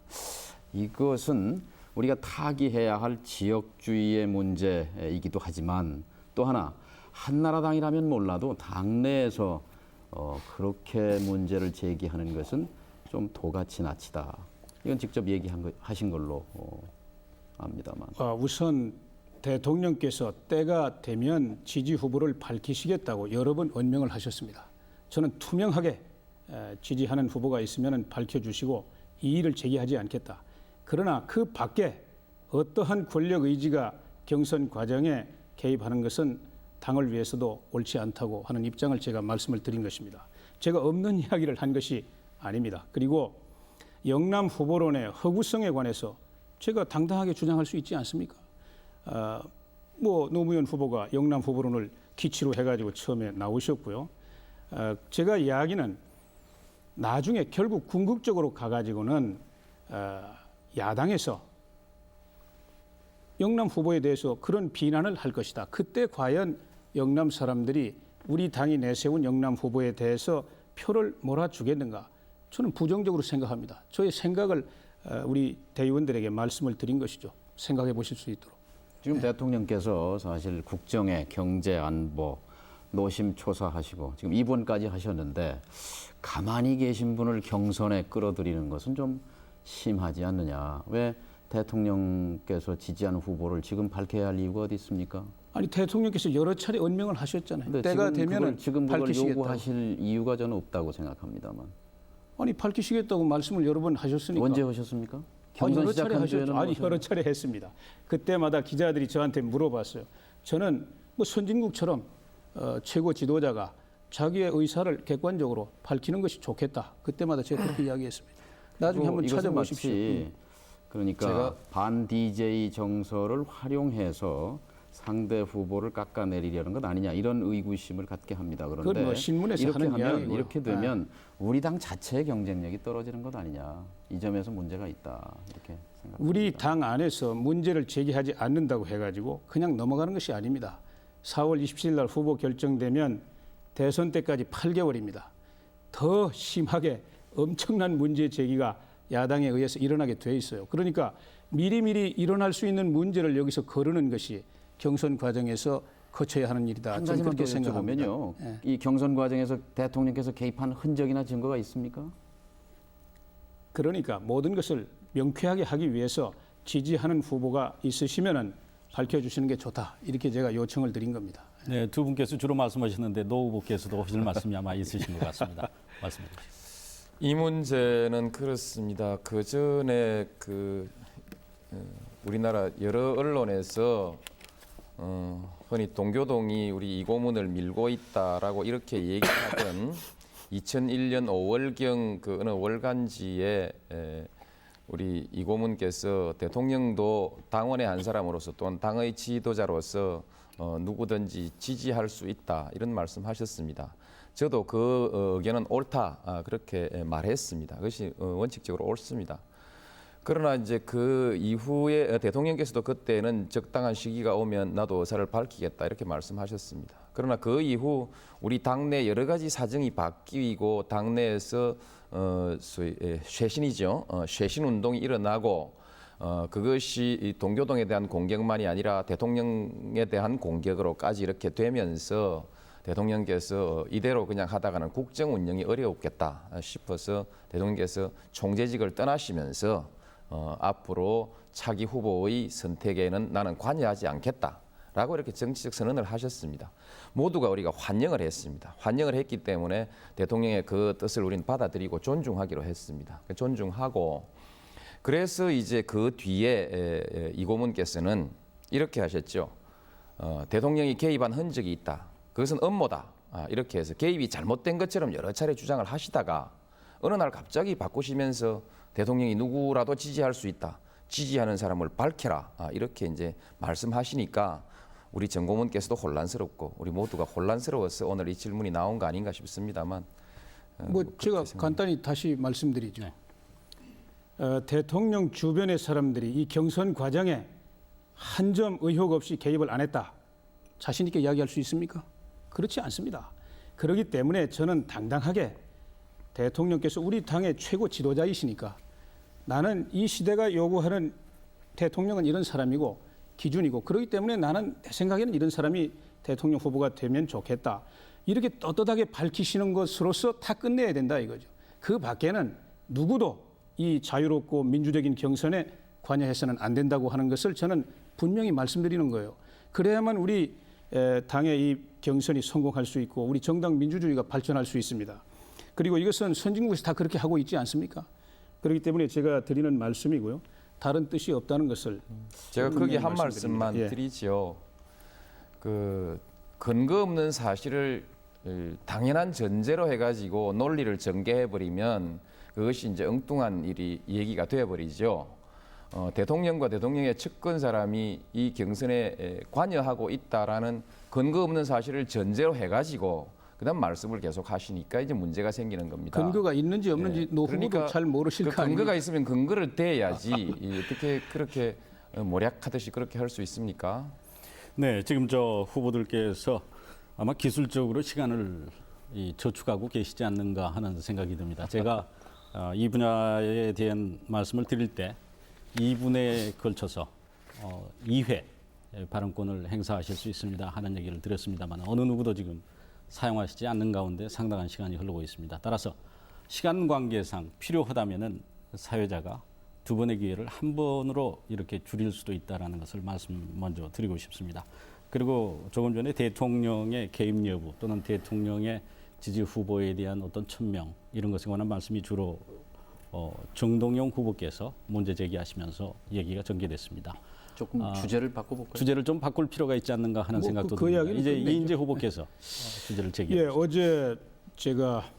이것은 우리가 타기해야 할 지역주의의 문제이기도 하지만 또 하나 한나라당이라면 몰라도 당내에서 그렇게 문제를 제기하는 것은 좀 도가 지나치다. 이건 직접 하신 걸로 압니다만. 우선 대통령께서 때가 되면 지지 후보를 밝히시겠다고 여러 번 언명을 하셨습니다. 저는 투명하게 지지하는 후보가 있으면 밝혀주시고 이의를 제기하지 않겠다. 그러나 그 밖에 어떠한 권력 의지가 경선 과정에 개입하는 것은 당을 위해서도 옳지 않다고 하는 입장을 제가 말씀을 드린 것입니다. 제가 없는 이야기를 한 것이 아닙니다. 그리고 영남 후보론의 허구성에 관해서 제가 당당하게 주장할 수 있지 않습니까? 뭐 노무현 후보가 영남 후보론을 기치로 해가지고 처음에 나오셨고요. 제가 이야기는 나중에 결국 궁극적으로 가가지고는 야당에서 영남 후보에 대해서 그런 비난을 할 것이다. 그때 과연 영남 사람들이 우리 당이 내세운 영남 후보에 대해서 표를 몰아주겠는가? 저는 부정적으로 생각합니다. 저의 생각을 우리 대의원들에게 말씀을 드린 것이죠. 생각해 보실 수 있도록. 지금 대통령께서 사실 국정에 경제 안보 노심초사하시고 지금 2번까지 하셨는데 가만히 계신 분을 경선에 끌어들이는 것은 좀 심하지 않느냐. 왜 대통령께서 지지하는 후보를 지금 밝혀야 할 이유가 어디 있습니까? 아니 대통령께서 여러 차례 언명을 하셨잖아요. 근데 때가 되면은 지금 그걸 밝히시겠다고. 요구하실 이유가 저는 없다고 생각합니다만. 아니 밝히시겠다고 말씀을 여러 번 하셨으니까. 언제 하셨습니까? 아니, 경선 여러 차례 시작한 하셨죠. 뒤에는 아니 무슨- 여러 차례 했습니다. 그때마다 기자들이 저한테 물어봤어요. 저는 뭐 선진국처럼 최고 지도자가 자기의 의사를 객관적으로 밝히는 것이 좋겠다. 그때마다 제가 그렇게 이야기했습니다. 나중에 한번 이것은 찾아보십시오. 마치 그러니까 제가- 반 DJ 정서를 활용해서 상대 후보를 깎아내리려는 것 아니냐 이런 의구심을 갖게 합니다. 그런데 그건 뭐 신문에서 이렇게 하는 하면 이야기고요. 이렇게 되면 우리 당 자체의 경쟁력이 떨어지는 것 아니냐 이 점에서 문제가 있다 이렇게 생각합니다. 우리 당 안에서 문제를 제기하지 않는다고 해가지고 그냥 넘어가는 것이 아닙니다. 4월 27일 날 후보 결정되면 대선 때까지 8개월입니다. 더 심하게 엄청난 문제 제기가 야당에 의해서 일어나게 돼 있어요. 그러니까 미리미리 일어날 수 있는 문제를 여기서 거르는 것이 경선 과정에서 거쳐야 하는 일이다. 한 저는 가지만 더 그렇게 생각합니다. 여쭤보면요. 예. 이 경선 과정에서 대통령께서 개입한 흔적이나 증거가 있습니까? 그러니까 모든 것을 명쾌하게 하기 위해서 지지하는 후보가 있으시면은 밝혀주시는 게 좋다. 이렇게 제가 요청을 드린 겁니다. 네, 두 분께서 주로 말씀하셨는데 노 후보께서도 하실 말씀이 아마 있으신 것 같습니다. 말씀해 주시죠. 이 문제는 그렇습니다. 그 전에 우리나라 여러 언론에서 흔히 동교동이 우리 이고문을 밀고 있다라고 이렇게 얘기하던 2001년 5월경 그 어느 월간지에 우리 이고문께서 대통령도 당원의 한 사람으로서 또한 당의 지도자로서 누구든지 지지할 수 있다 이런 말씀하셨습니다. 저도 그 의견은 옳다 그렇게 말했습니다. 그것이 원칙적으로 옳습니다. 그러나 이제 그 이후에 대통령께서도 그때는 적당한 시기가 오면 나도 의사를 밝히겠다 이렇게 말씀하셨습니다. 그러나 그 이후 우리 당내 여러 가지 사정이 바뀌고 당내에서 소위 쇄신이죠. 쇄신 운동이 일어나고 그것이 이 동교동에 대한 공격만이 아니라 대통령에 대한 공격으로까지 이렇게 되면서 대통령께서 이대로 그냥 하다가는 국정 운영이 어려웠겠다 싶어서 대통령께서 총재직을 떠나시면서 앞으로 차기 후보의 선택에는 나는 관여하지 않겠다라고 이렇게 정치적 선언을 하셨습니다. 모두가 우리가 환영을 했습니다. 환영을 했기 때문에 대통령의 그 뜻을 우리는 받아들이고 존중하기로 했습니다. 존중하고 그래서 이제 그 뒤에 이고문께서는 이렇게 하셨죠. 대통령이 개입한 흔적이 있다. 그것은 음모다. 이렇게 해서 개입이 잘못된 것처럼 여러 차례 주장을 하시다가 어느 날 갑자기 바꾸시면서 대통령이 누구라도 지지할 수 있다. 지지하는 사람을 밝혀라. 이렇게 이제 말씀하시니까 우리 정 고문께서도 혼란스럽고 우리 모두가 혼란스러워서 오늘 이 질문이 나온 거 아닌가 싶습니다만. 뭐 제가 간단히 다시 말씀드리죠. 네. 대통령 주변의 사람들이 이 경선 과정에 한 점 의혹 없이 개입을 안 했다. 자신 있게 이야기할 수 있습니까? 그렇지 않습니다. 그렇기 때문에 저는 당당하게 대통령께서 우리 당의 최고 지도자이시니까 나는 이 시대가 요구하는 대통령은 이런 사람이고 기준이고 그렇기 때문에 나는 내 생각에는 이런 사람이 대통령 후보가 되면 좋겠다. 이렇게 떳떳하게 밝히시는 것으로서 다 끝내야 된다 이거죠. 그 밖에는 누구도 이 자유롭고 민주적인 경선에 관여해서는 안 된다고 하는 것을 저는 분명히 말씀드리는 거예요. 그래야만 우리 당의 이 경선이 성공할 수 있고 우리 정당 민주주의가 발전할 수 있습니다. 그리고 이것은 선진국에서 다 그렇게 하고 있지 않습니까? 그렇기 때문에 제가 드리는 말씀이고요. 다른 뜻이 없다는 것을 제가 거기 한 말씀드립니다. 말씀만 예. 드리죠. 그 근거 없는 사실을 당연한 전제로 해가지고 논리를 전개해버리면 그것이 이제 엉뚱한 얘기가 되어버리죠. 대통령과 대통령의 측근 사람이 이 경선에 관여하고 있다라는 근거 없는 사실을 전제로 해가지고 그다음 말씀을 계속 하시니까 이제 문제가 생기는 겁니다. 근거가 있는지 없는지 노 후보도 잘 모르실 그 거 아닙니까? 근거가 있으면 근거를 대야지 어떻게 그렇게 모략하듯이 그렇게 할 수 있습니까? 네, 지금 저 후보들께서 아마 기술적으로 시간을 저축하고 계시지 않는가 하는 생각이 듭니다. 제가 이 분야에 대한 말씀을 드릴 때 2분에 걸쳐서 2회 발언권을 행사하실 수 있습니다 하는 얘기를 드렸습니다만 어느 누구도 지금 사용하시지 않는 가운데 상당한 시간이 흐르고 있습니다. 따라서 시간 관계상 필요하다면은 사회자가 두 번의 기회를 한 번으로 이렇게 줄일 수도 있다라는 것을 말씀 먼저 드리고 싶습니다. 그리고 조금 전에 대통령의 개입 여부 또는 대통령의 지지 후보에 대한 어떤 천명 이런 것에 관한 말씀이 주로 정동영 후보께서 문제 제기하시면서 얘기가 전개됐습니다. 조금 주제를 바꿔볼까요? 주제를 좀 바꿀 필요가 있지 않는가 하는 생각도 그 듭니다. 이야기는 이제 끝내죠. 이인재 후보께서 주제를 예, 제기하셨습니다. 어제 제가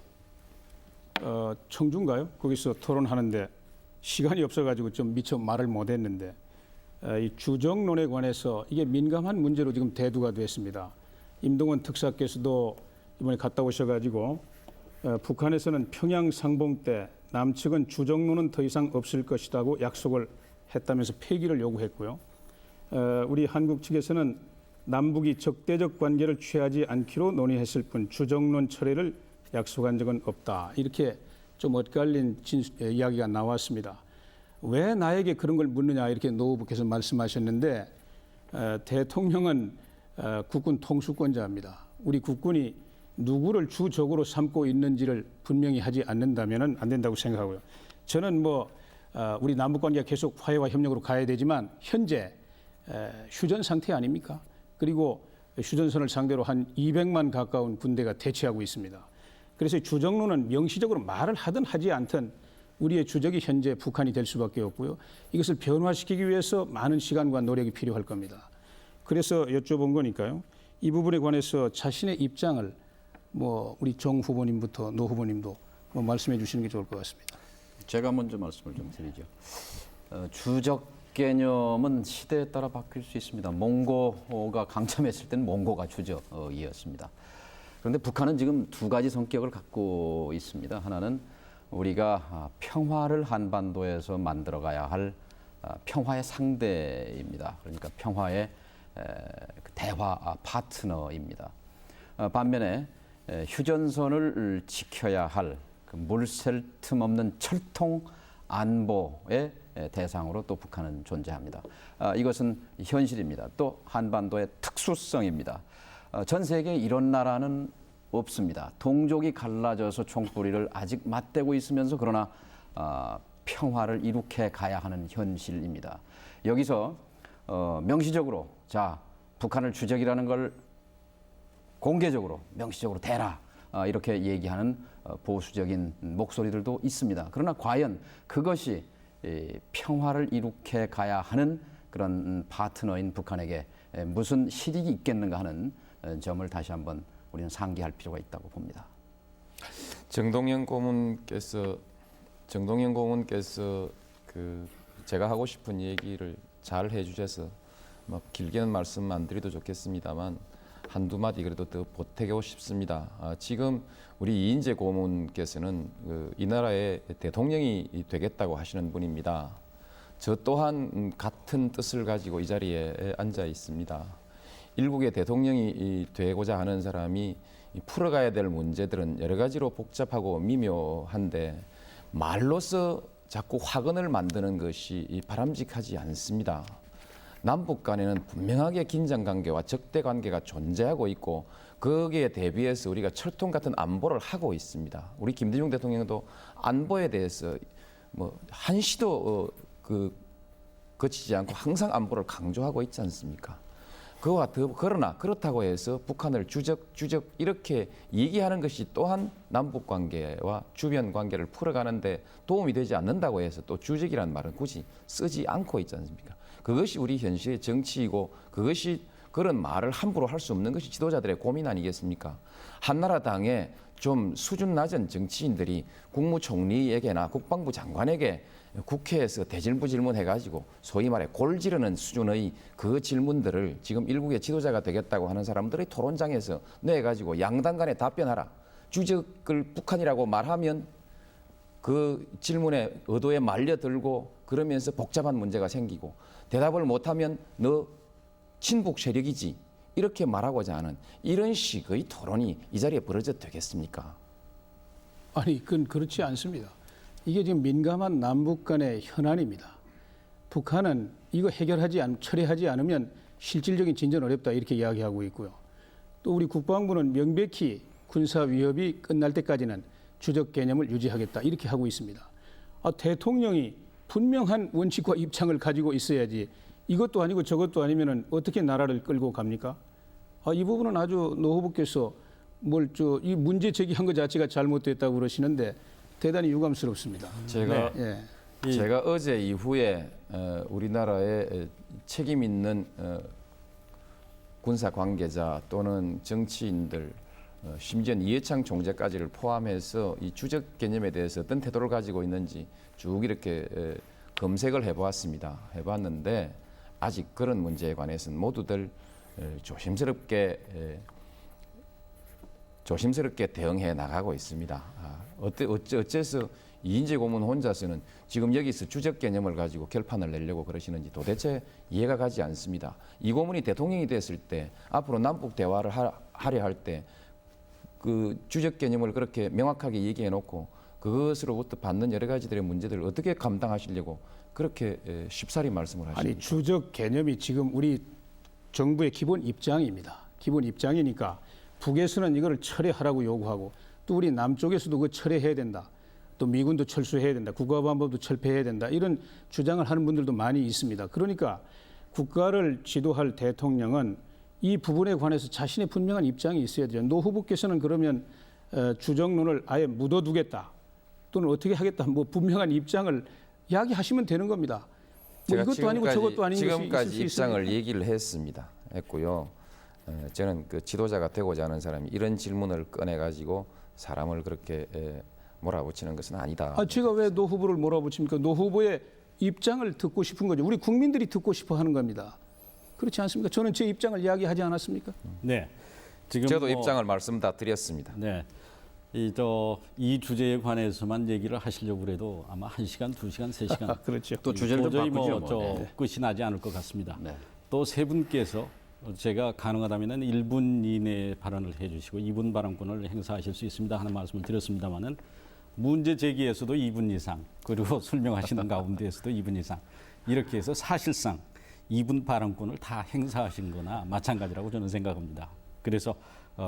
청주인가요? 거기서 토론하는데 시간이 없어가지고 좀 미처 말을 못했는데 이 주정론에 관해서 이게 민감한 문제로 지금 대두가 됐습니다. 임동원 특사께서도 이번에 갔다 오셔가지고 북한에서는 평양 상봉 때 남측은 주정론은 더 이상 없을 것이라고 약속을 했다면서 폐기를 요구했고요. 우리 한국 측에서는 남북이 적대적 관계를 취하지 않기로 논의했을 뿐 주정론 철회를 약속한 적은 없다. 이렇게 좀 엇갈린 이야기가 나왔습니다. 왜 나에게 그런 걸 묻느냐 이렇게 노 후보께서 말씀하셨는데 대통령은 국군 통수권자입니다. 우리 국군이 누구를 주적으로 삼고 있는지를 분명히 하지 않는다면 안 된다고 생각하고요. 저는 우리 남북관계가 계속 화해와 협력으로 가야 되지만 현재 휴전 상태 아닙니까? 그리고 휴전선을 상대로 한 200만 가까운 군대가 대치하고 있습니다. 그래서 주정론은 명시적으로 말을 하든 하지 않든 우리의 주적이 현재 북한이 될 수밖에 없고요. 이것을 변화시키기 위해서 많은 시간과 노력이 필요할 겁니다. 그래서 여쭤본 거니까요. 이 부분에 관해서 자신의 입장을 우리 정 후보님부터 노 후보님도 말씀해 주시는 게 좋을 것 같습니다. 제가 먼저 말씀을 좀 드리죠. 주적 개념은 시대에 따라 바뀔 수 있습니다. 몽고가 강점했을 때는 몽고가 주적이었습니다. 그런데 북한은 지금 두 가지 성격을 갖고 있습니다. 하나는 우리가 평화를 한반도에서 만들어가야 할 평화의 상대입니다. 그러니까 평화의 대화 파트너입니다. 반면에 휴전선을 지켜야 할 그 물샐 틈 없는 철통 안보의 대상으로 또 북한은 존재합니다. 이것은 현실입니다. 또 한반도의 특수성입니다. 전 세계에 이런 나라는 없습니다. 동족이 갈라져서 총뿌리를 아직 맞대고 있으면서 그러나 평화를 이룩해 가야 하는 현실입니다. 여기서 명시적으로 북한을 주적이라는 걸 공개적으로 명시적으로 대라 이렇게 얘기하는 보수적인 목소리들도 있습니다. 그러나 과연 그것이 평화를 이룩해 가야 하는 그런 파트너인 북한에게 무슨 실익이 있겠는가 하는 점을 다시 한번 우리는 상기할 필요가 있다고 봅니다. 정동영 고문께서 제가 하고 싶은 얘기를 잘 해주셔서 길게는 말씀 안 드려도 좋겠습니다만 한두 마디 그래도 더 보태고 싶습니다. 지금 우리 이인재 고문께서는 이 나라의 대통령이 되겠다고 하시는 분입니다. 저 또한 같은 뜻을 가지고 이 자리에 앉아 있습니다. 일국의 대통령이 되고자 하는 사람이 풀어가야 될 문제들은 여러 가지로 복잡하고 미묘한데 말로써 자꾸 화근을 만드는 것이 바람직하지 않습니다. 남북 간에는 분명하게 긴장 관계와 적대 관계가 존재하고 있고 거기에 대비해서 우리가 철통 같은 안보를 하고 있습니다. 우리 김대중 대통령도 안보에 대해서 한시도 거치지 않고 항상 안보를 강조하고 있지 않습니까? 그러나 그렇다고 해서 북한을 주적 이렇게 얘기하는 것이 또한 남북 관계와 주변 관계를 풀어가는데 도움이 되지 않는다고 해서 또 주적이라는 말은 굳이 쓰지 않고 있지 않습니까? 그것이 우리 현실의 정치이고 그것이 그런 말을 함부로 할 수 없는 것이 지도자들의 고민 아니겠습니까? 한나라당에 좀 수준 낮은 정치인들이 국무총리에게나 국방부 장관에게 국회에서 대질문질문 해가지고 소위 말해 골 지르는 수준의 그 질문들을 지금 일국의 지도자가 되겠다고 하는 사람들의 토론장에서 내가지고 양당 간에 답변하라. 주적을 북한이라고 말하면 그 질문의 의도에 말려들고 그러면서 복잡한 문제가 생기고 대답을 못하면 너 친북 세력이지 이렇게 말하고자 하는 이런 식의 토론이 이 자리에 벌어져도 되겠습니까? 아니, 그건 그렇지 않습니다. 이게 지금 민감한 남북 간의 현안입니다. 북한은 이거 철회하지 않으면 실질적인 진전 어렵다 이렇게 이야기하고 있고요. 또 우리 국방부는 명백히 군사 위협이 끝날 때까지는 주적 개념을 유지하겠다 이렇게 하고 있습니다. 대통령이 분명한 원칙과 입장을 가지고 있어야지 이것도 아니고 저것도 아니면은 어떻게 나라를 끌고 갑니까? 이 부분은 아주 노 후보께서 이 문제 제기한 것 자체가 잘못됐다고 그러시는데 대단히 유감스럽습니다. 제가 예. 제가 어제 이후에 우리나라의 책임 있는 군사 관계자 또는 정치인들 심지어 이해창 총재까지를 포함해서 이 주적 개념에 대해서 어떤 태도를 가지고 있는지 쭉 이렇게 검색을 해보았습니다. 해봤는데 아직 그런 문제에 관해서는 모두들 조심스럽게 대응해 나가고 있습니다. 어째서 이인재 고문 혼자서는 지금 여기서 주적 개념을 가지고 결판을 내려고 그러시는지 도대체 이해가 가지 않습니다. 이 고문이 대통령이 됐을 때 앞으로 남북 대화를 하려 할 때 그 주적 개념을 그렇게 명확하게 얘기해 놓고 그것으로부터 받는 여러 가지들의 문제들을 어떻게 감당하시려고 그렇게 쉽사리 말씀을 하십니까? 아니 주적 개념이 지금 우리 정부의 기본 입장입니다. 기본 입장이니까 북에서는 이거를 철회하라고 요구하고 또 우리 남쪽에서도 그거 철회해야 된다. 또 미군도 철수해야 된다. 국가보안법도 철폐해야 된다. 이런 주장을 하는 분들도 많이 있습니다. 그러니까 국가를 지도할 대통령은 이 부분에 관해서 자신의 분명한 입장이 있어야 되죠. 노 후보께서는 그러면 주정론을 아예 묻어두겠다. 또는 어떻게 하겠다. 분명한 입장을 이야기하시면 되는 겁니다. 이것도 아니고 저것도 아닌 것이 있을 지금까지 수 입장을 있습니다. 얘기를 했고요. 저는 그 지도자가 되고자 하는 사람이 이런 질문을 꺼내 가지고 사람을 그렇게 몰아붙이는 것은 아니다. 제가 왜 노 후보를 몰아붙입니까? 노 후보의 입장을 듣고 싶은 거죠. 우리 국민들이 듣고 싶어 하는 겁니다. 그렇지 않습니까? 저는 제 입장을 이야기하지 않았습니까? 네. 지금 저도 입장을 말씀 다 드렸습니다. 네. 이 주제에 관해서만 얘기를 하시려고 그래도 아마 1시간, 2시간, 3시간 그렇죠. 또 주제를 좀 도저히 바꾸죠. 네. 끝이 나지 않을 것 같습니다. 네. 또 세 분께서 제가 가능하다면 1분 이내 발언을 해주시고 2분 발언권을 행사하실 수 있습니다 하는 말씀을 드렸습니다마는 문제 제기에서도 2분 이상 그리고 설명하시는 가운데에서도 2분 이상 이렇게 해서 사실상 2분 발언권을 다 행사하신 거나 마찬가지라고 저는 생각합니다. 그래서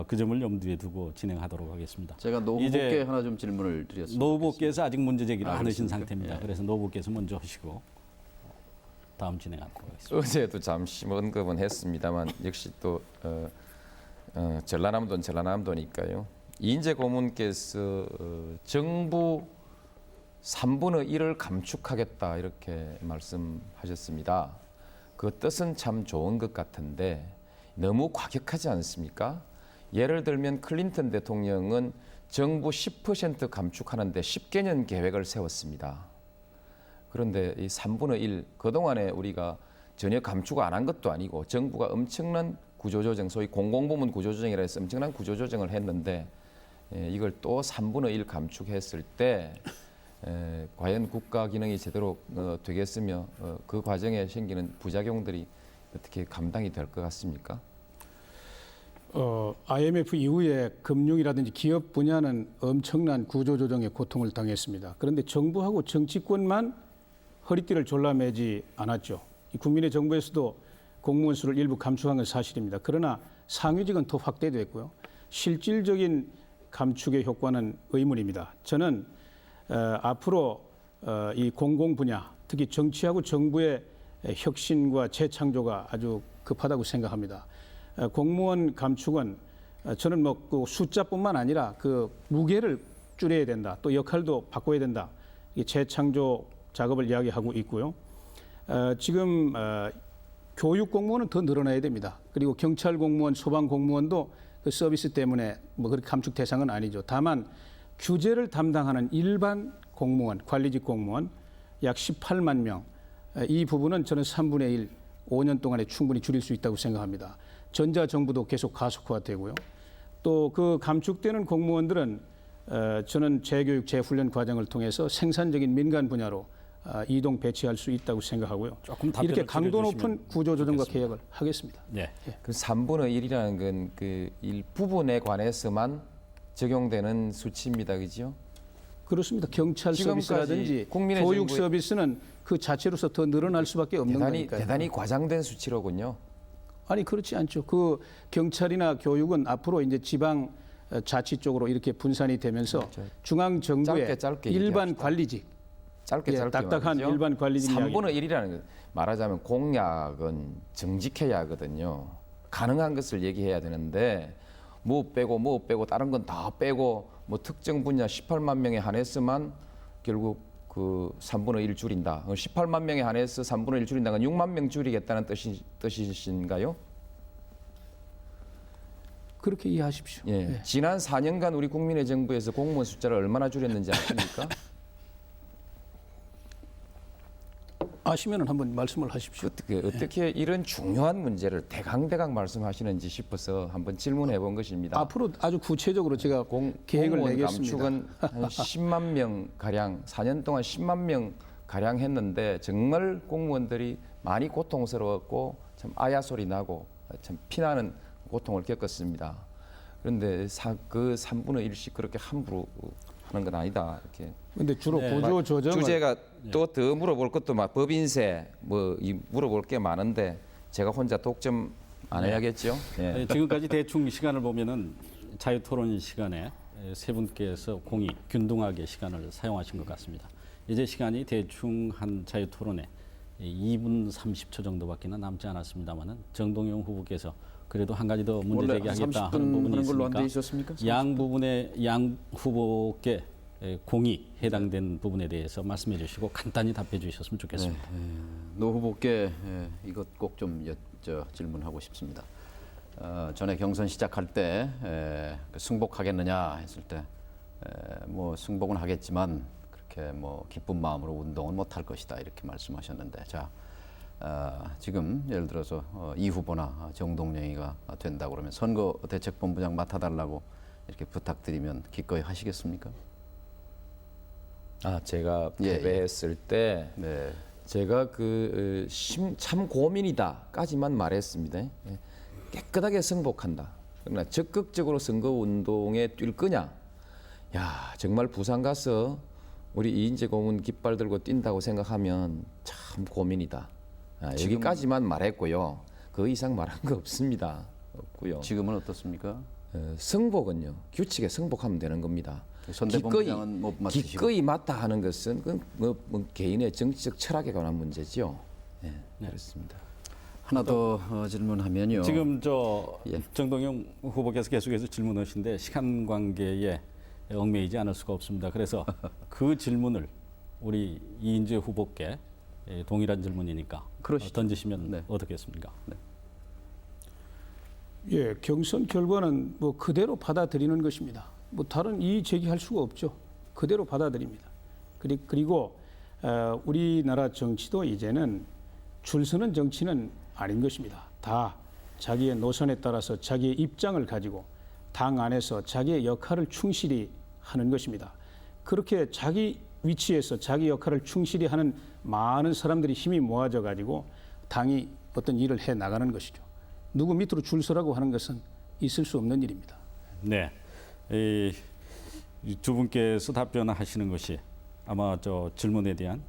그 점을 염두에 두고 진행하도록 하겠습니다. 제가 노 후보께 하나 좀 질문을 드렸습니다. 노 후보께서 아직 문제 제기를 안 하신 그렇습니까? 상태입니다. 예. 그래서 노 후보께서 먼저 하시고 다음 진행하도록 하겠습니다. 어제도 잠시 언급은 했습니다만 역시 또 전라남도는 전라남도니까요. 이인재 고문께서 정부 3분의 1을 감축하겠다 이렇게 말씀하셨습니다. 그 뜻은 참 좋은 것 같은데 너무 과격하지 않습니까? 예를 들면 클린턴 대통령은 정부 10% 감축하는데 10개년 계획을 세웠습니다. 그런데 이 3분의 1 그동안에 우리가 전혀 감축을 안 한 것도 아니고 정부가 엄청난 구조조정 소위 공공부문 구조조정이라 해서 엄청난 구조조정을 했는데 이걸 또 3분의 1 감축했을 때 과연 국가 기능이 제대로 되겠으며 그 과정에 생기는 부작용들이 어떻게 감당이 될 것 같습니까? IMF 이후에 금융이라든지 기업 분야는 엄청난 구조조정의 고통을 당했습니다. 그런데 정부하고 정치권만 허리띠를 졸라매지 않았죠. 이 국민의 정부에서도 공무원 수를 일부 감축한 건 사실입니다. 그러나 상위직은 더 확대됐고요. 실질적인 감축의 효과는 의문입니다. 저는 앞으로 이 공공 분야, 특히 정치하고 정부의 혁신과 재창조가 아주 급하다고 생각합니다. 공무원 감축은 저는 그 숫자뿐만 아니라 그 무게를 줄여야 된다. 또 역할도 바꿔야 된다. 이 재창조 작업을 이야기하고 있고요. 지금 교육 공무원은 더 늘어나야 됩니다. 그리고 경찰 공무원, 소방 공무원도 그 서비스 때문에 그렇게 감축 대상은 아니죠. 다만 규제를 담당하는 일반 공무원, 관리직 공무원 약 18만 명. 이 부분은 저는 3분의 1, 5년 동안에 충분히 줄일 수 있다고 생각합니다. 전자정부도 계속 가속화되고요. 또 그 감축되는 공무원들은 저는 재교육, 재훈련 과정을 통해서 생산적인 민간 분야로 이동 배치할 수 있다고 생각하고요. 조금 답변을 이렇게 강도 높은 줄여주시면 구조조정과 좋겠습니다. 개혁을 하겠습니다. 네. 그 3분의 1이라는 건 그 일부분에 관해서만 적용되는 수치입니다. 그죠? 그렇습니다. 경찰 지금까지 서비스라든지 국민의 교육 정부의 서비스는 그 자체로서 더 늘어날 수밖에 없는 거니까요. 대단히 과장된 수치로군요. 아니 그렇지 않죠. 그 경찰이나 교육은 앞으로 이제 지방 자치 쪽으로 이렇게 분산이 되면서 중앙 정부의 짧게 일반 얘기합시다. 관리직, 짧게 딱딱한 말이죠. 일반 관리직 이야기. 3분의 1이라는 거 말하자면 공약은 정직해야 하거든요. 가능한 것을 얘기해야 되는데 뭐 빼고 다른 건 다 빼고 뭐 특정 분야 18만 명에 한해서만 결국 그 3분의 1 줄인다. 18만 명에 한해서 3분의 1 줄인다는 건 6만 명 줄이겠다는 뜻이신가요? 그렇게 이해하십시오. 예. 네. 지난 4년간 우리 국민의 정부에서 공무원 숫자를 얼마나 줄였는지 아십니까? 아시면 한번 말씀을 하십시오. 어떻게 이런 중요한 문제를 대강대강 말씀하시는지 싶어서 한번 질문해 본 것입니다. 앞으로 아주 구체적으로 제가 계획을 공무원 내겠습니다. 감축은 한 10만 명 가량, 4년 동안 10만 명 가량 했는데 정말 공무원들이 많이 고통스러웠고 참 아야 소리 나고 참 피나는 고통을 겪었습니다. 그런데 그 3분의 1씩 그렇게 함부로 하는 건 아니다. 이렇게. 근데 주로 구조 조정을 주제가 또 더 물어볼 것도 막 법인세 물어볼 게 많은데 제가 혼자 독점 안 해야겠죠? 예. 네, 지금까지 대충 시간을 보면은 자유토론 시간에 세 분께서 공이 균등하게 시간을 사용하신 것 같습니다. 이제 시간이 대충 한 자유토론에 2분 30초 정도밖에는 남지 않았습니다만은 정동영 후보께서 그래도 한 가지 더 문제 원래 제기하겠다 30분 하는 부분이 하는 걸로 있으니까 안돼 있었습니까? 양 후보께 공이 해당된 부분에 대해서 말씀해 주시고 간단히 답해 주셨으면 좋겠습니다. 노 후보께 이것 꼭 좀 질문하고 싶습니다. 전에 경선 시작할 때 승복하겠느냐 했을 때 뭐 승복은 하겠지만 그렇게 뭐 기쁜 마음으로 운동은 못할 것이다 이렇게 말씀하셨는데 자 지금 예를 들어서 이 후보나 정동영이가 된다고 그러면 선거 대책본부장 맡아달라고 이렇게 부탁드리면 기꺼이 하시겠습니까? 제가 예, 패배했을 때 네. 제가 참 고민이다까지만 말했습니다. 예. 깨끗하게 승복한다. 그러나 적극적으로 선거 운동에 뛸 거냐? 야 정말 부산 가서 우리 이인재 고문 깃발 들고 뛴다고 생각하면 참 고민이다. 여기까지만 말했고요. 그 이상 말한 거 없습니다. 없고요. 지금은 어떻습니까? 승복은요 규칙에 승복하면 되는 겁니다. 선대본부장은 못 맡으시고 기꺼이 맞다 하는 것은 뭐 개인의 정치적 철학에 관한 문제죠. 네, 그렇습니다. 하나 더 질문하면요. 지금 예. 정동영 후보께서 계속해서 질문하시는데 시간 관계에 얽매이지 않을 수가 없습니다. 그래서 그 질문을 우리 이인재 후보께 동일한 질문이니까 그러시죠. 던지시면 네. 어떻겠습니까? 예, 경선 결과는 뭐 그대로 받아들이는 것입니다. 뭐 다른 이의 제기할 수가 없죠. 그대로 받아들입니다. 그리고 우리나라 정치도 이제는 줄 서는 정치는 아닌 것입니다. 다 자기의 노선에 따라서 자기의 입장을 가지고 당 안에서 자기의 역할을 충실히 하는 것입니다. 그렇게 자기 위치에서 자기 역할을 충실히 하는 많은 사람들이 힘이 모아져 가지고 당이 어떤 일을 해 나가는 것이죠. 누구 밑으로 줄 서라고 하는 것은 있을 수 없는 일입니다. 네. 이 두 분께서 답변하시는 것이 아마 질문에 대한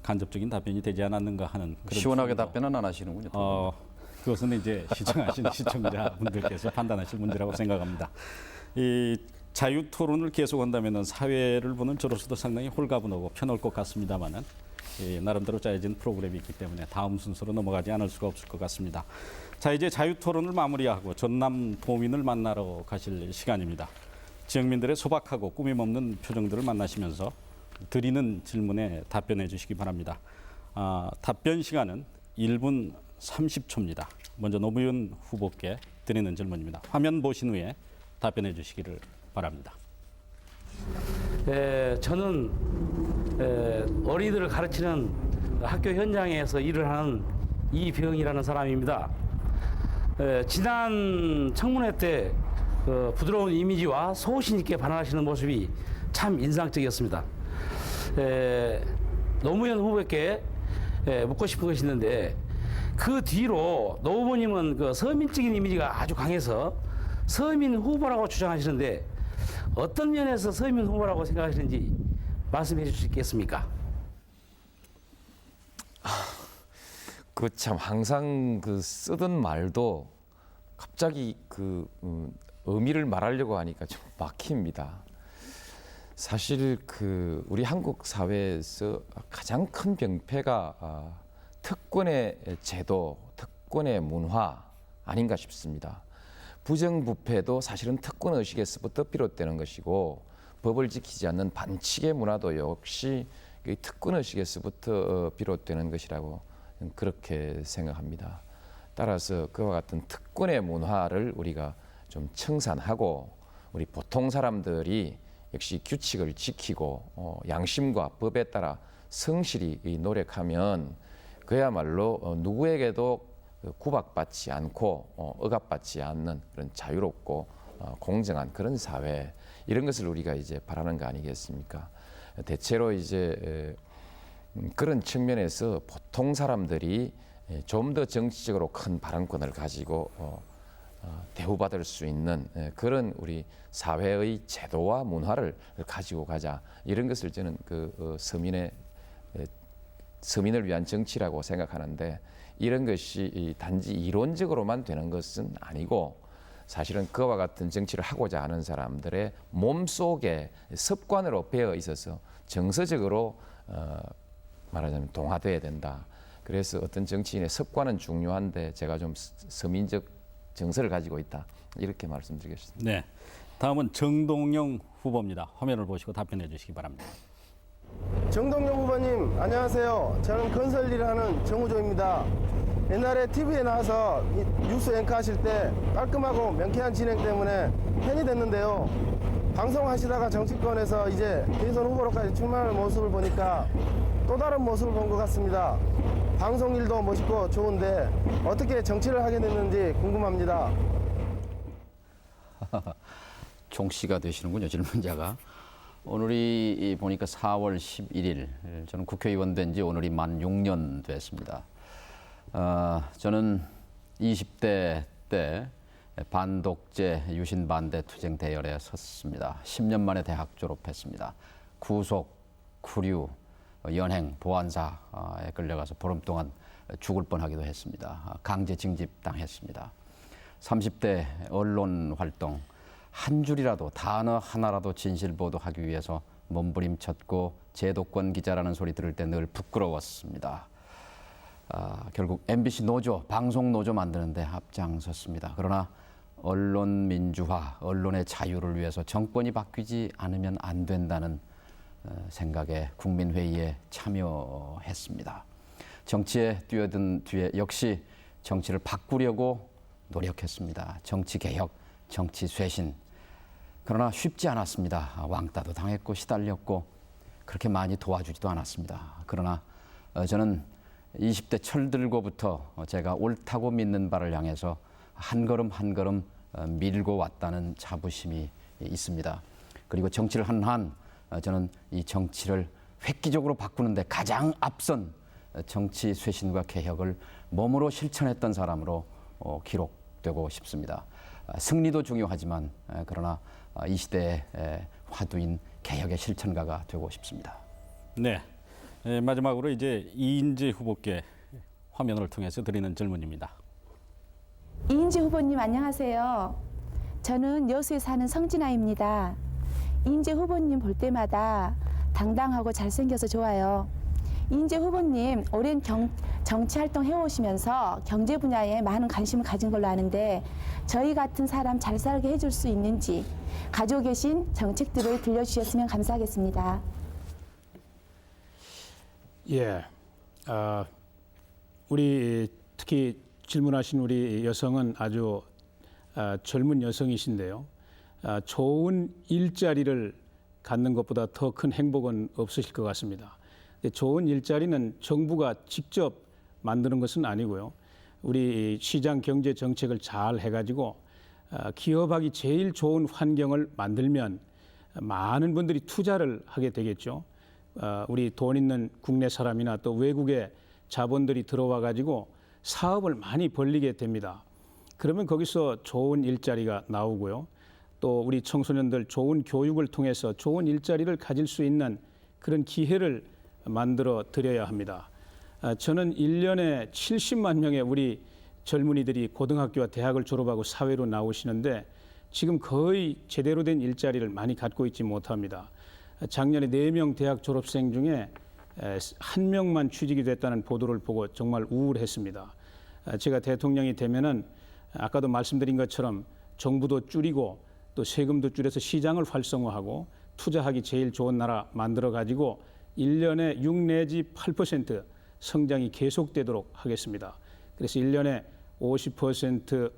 간접적인 답변이 되지 않았는가 하는 그런 시원하게 생각. 답변은 안 하시는군요. 그것은 이제 시청하시는 시청자분들께서 판단하실 문제라고 생각합니다. 이 자유 토론을 계속한다면 사회를 보는 저로서도 상당히 홀가분하고 편할 것 같습니다만은 나름대로 짜여진 프로그램이 있기 때문에 다음 순서로 넘어가지 않을 수가 없을 것 같습니다. 자, 이제 자유 토론을 마무리하고 전남 도민을 만나러 가실 시간입니다. 지역민들의 소박하고 꾸밈 없는 표정들을 만나시면서 드리는 질문에 답변해 주시기 바랍니다. 답변 시간은 1분 30초입니다. 먼저 노무현 후보께 드리는 질문입니다. 화면 보신 후에 답변해 주시기를 바랍니다. 저는 어린이들을 가르치는 학교 현장에서 일을 하는 이병이라는 사람입니다. 지난 청문회 때 부드러운 이미지와 소신 있게 발언하시는 모습이 참 인상적이었습니다. 노무현 후보께 묻고 싶은 것이 있는데 그 뒤로 노 후보님은 그 서민적인 이미지가 아주 강해서 서민 후보라고 주장하시는데 어떤 면에서 서민 후보라고 생각하시는지 말씀해 주시겠습니까? 그 참 항상 그 쓰던 말도 갑자기 그 의미를 말하려고 하니까 좀 막힙니다. 사실 그 우리 한국 사회에서 가장 큰 병폐가 특권의 제도, 특권의 문화 아닌가 싶습니다. 부정부패도 사실은 특권 의식에서부터 비롯되는 것이고 법을 지키지 않는 반칙의 문화도 역시 특권 의식에서부터 비롯되는 것이라고 그렇게 생각합니다. 따라서 그와 같은 특권의 문화를 우리가 좀 청산하고 우리 보통 사람들이 역시 규칙을 지키고 양심과 법에 따라 성실히 노력하면 그야말로 누구에게도 구박받지 않고 억압받지 않는 그런 자유롭고 공정한 그런 사회, 이런 것을 우리가 이제 바라는 거 아니겠습니까? 대체로 이제 그런 측면에서 보통 사람들이 좀 더 정치적으로 큰 발언권을 가지고 대우받을 수 있는 그런 우리 사회의 제도와 문화를 가지고 가자, 이런 것을 저는 그 서민을 위한 정치라고 생각하는데, 이런 것이 단지 이론적으로만 되는 것은 아니고 사실은 그와 같은 정치를 하고자 하는 사람들의 몸속에 습관으로 배어 있어서 정서적으로 말하자면 동화돼야 된다. 그래서 어떤 정치인의 습관은 중요한데 제가 좀 서민적 정서를 가지고 있다, 이렇게 말씀드리겠습니다. 네, 다음은 정동영 후보입니다. 화면을 보시고 답변해 주시기 바랍니다. 정동영 후보님, 안녕하세요. 저는 건설 일을 하는 정우조입니다. 옛날에 TV에 나와서 뉴스 앵커 하실 때 깔끔하고 명쾌한 진행 때문에 팬이 됐는데요. 방송하시다가 정치권에서 이제 대선 후보로까지 출마하는 모습을 보니까 또 다른 모습을 본 것 같습니다. 방송 일도 멋있고 좋은데 어떻게 정치를 하게 됐는지 궁금합니다. 총씨가 되시는군요, 질문자가. 오늘이 보니까 4월 11일, 저는 국회의원 된 지 오늘이 만 6년 됐습니다. 저는 20대 때 반독재 유신 반대 투쟁 대열에 섰습니다. 10년 만에 대학 졸업했습니다. 구속, 구류, 연행, 보안사에 끌려가서 보름 동안 죽을 뻔하기도 했습니다. 강제 징집당했습니다. 30대 언론 활동, 한 줄이라도, 단어 하나라도 진실 보도하기 위해서 몸부림쳤고 제도권 기자라는 소리 들을 때 늘 부끄러웠습니다. 결국 MBC 노조, 방송 노조 만드는데 앞장섰습니다. 그러나 언론 민주화, 언론의 자유를 위해서 정권이 바뀌지 않으면 안 된다는 생각에 국민회의에 참여했습니다. 정치에 뛰어든 뒤에 역시 정치를 바꾸려고 노력했습니다. 정치 개혁, 정치 쇄신. 그러나 쉽지 않았습니다. 왕따도 당했고 시달렸고 그렇게 많이 도와주지도 않았습니다. 그러나 저는 20대 철들고부터 제가 옳다고 믿는 바를 향해서 한 걸음 한 걸음 밀고 왔다는 자부심이 있습니다. 그리고 정치를 하는 한 저는 이 정치를 획기적으로 바꾸는데 가장 앞선 정치 쇄신과 개혁을 몸으로 실천했던 사람으로 기록되고 싶습니다. 승리도 중요하지만 그러나 이 시대의 화두인 개혁의 실천가가 되고 싶습니다. 네, 마지막으로 이제 이인재 후보께 화면을 통해서 드리는 질문입니다. 이인재 후보님 안녕하세요. 저는 여수에 사는 성진아입니다. 이인재 후보님 볼 때마다 당당하고 잘생겨서 좋아요. 이인재 후보님 오랜 정치 활동 해오시면서 경제 분야에 많은 관심을 가진 걸로 아는데 저희 같은 사람 잘 살게 해줄 수 있는지 가지고 계신 정책들을 들려주셨으면 감사하겠습니다. 예, 우리 특히 질문하신 우리 여성은 아주 젊은 여성이신데요. 좋은 일자리를 갖는 것보다 더 큰 행복은 없으실 것 같습니다. 좋은 일자리는 정부가 직접 만드는 것은 아니고요. 우리 시장 경제 정책을 잘 해가지고 기업하기 제일 좋은 환경을 만들면 많은 분들이 투자를 하게 되겠죠. 우리 돈 있는 국내 사람이나 또 외국의 자본들이 들어와 가지고 사업을 많이 벌리게 됩니다. 그러면 거기서 좋은 일자리가 나오고요. 또 우리 청소년들 좋은 교육을 통해서 좋은 일자리를 가질 수 있는 그런 기회를 만들어 드려야 합니다. 저는 1년에 70만 명의 우리 젊은이들이 고등학교와 대학을 졸업하고 사회로 나오시는데 지금 거의 제대로 된 일자리를 많이 갖고 있지 못합니다. 작년에 4명 대학 졸업생 중에 1명만 취직이 됐다는 보도를 보고 정말 우울했습니다. 제가 대통령이 되면은 아까도 말씀드린 것처럼 정부도 줄이고 또 세금도 줄여서 시장을 활성화하고 투자하기 제일 좋은 나라 만들어 가지고 1년에 6 내지 8% 성장이 계속되도록 하겠습니다. 그래서 1년에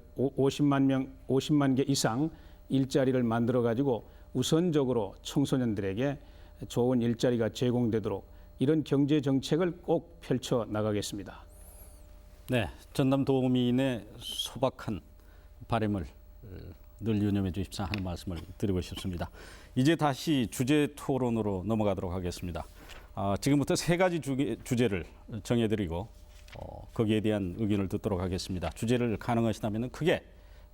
50만 개 이상 일자리를 만들어 가지고 우선적으로 청소년들에게 좋은 일자리가 제공되도록 이런 경제 정책을 꼭 펼쳐 나가겠습니다. 네, 전남 도민의 소박한 바람을 늘 유념해 주십사 하는 말씀을 드리고 싶습니다. 이제 다시 주제 토론으로 넘어가도록 하겠습니다. 지금부터 3가지 주제를 정해드리고 거기에 대한 의견을 듣도록 하겠습니다. 주제를 가능하시다면 크게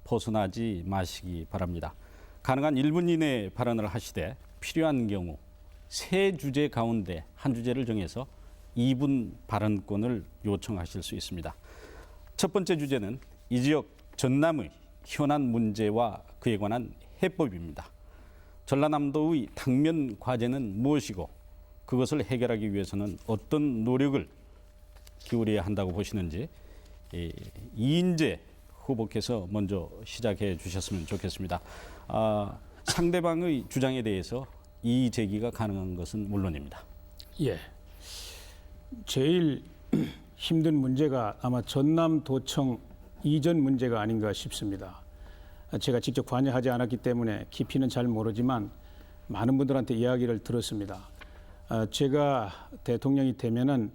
벗어나지 마시기 바랍니다. 가능한 1분 이내 발언을 하시되 필요한 경우 3주제 가운데 한 주제를 정해서 2분 발언권을 요청하실 수 있습니다. 첫 번째 주제는 이 지역 전남의 현안 문제와 그에 관한 해법입니다. 전라남도의 당면 과제는 무엇이고 그것을 해결하기 위해서는 어떤 노력을 기울여야 한다고 보시는지 이인재 후보께서 먼저 시작해 주셨으면 좋겠습니다. 상대방의 주장에 대해서 이의 제기가 가능한 것은 물론입니다. 예, 제일 힘든 문제가 아마 전남도청 이전 문제가 아닌가 싶습니다. 제가 직접 관여하지 않았기 때문에 깊이는 잘 모르지만 많은 분들한테 이야기를 들었습니다. 제가 대통령이 되면은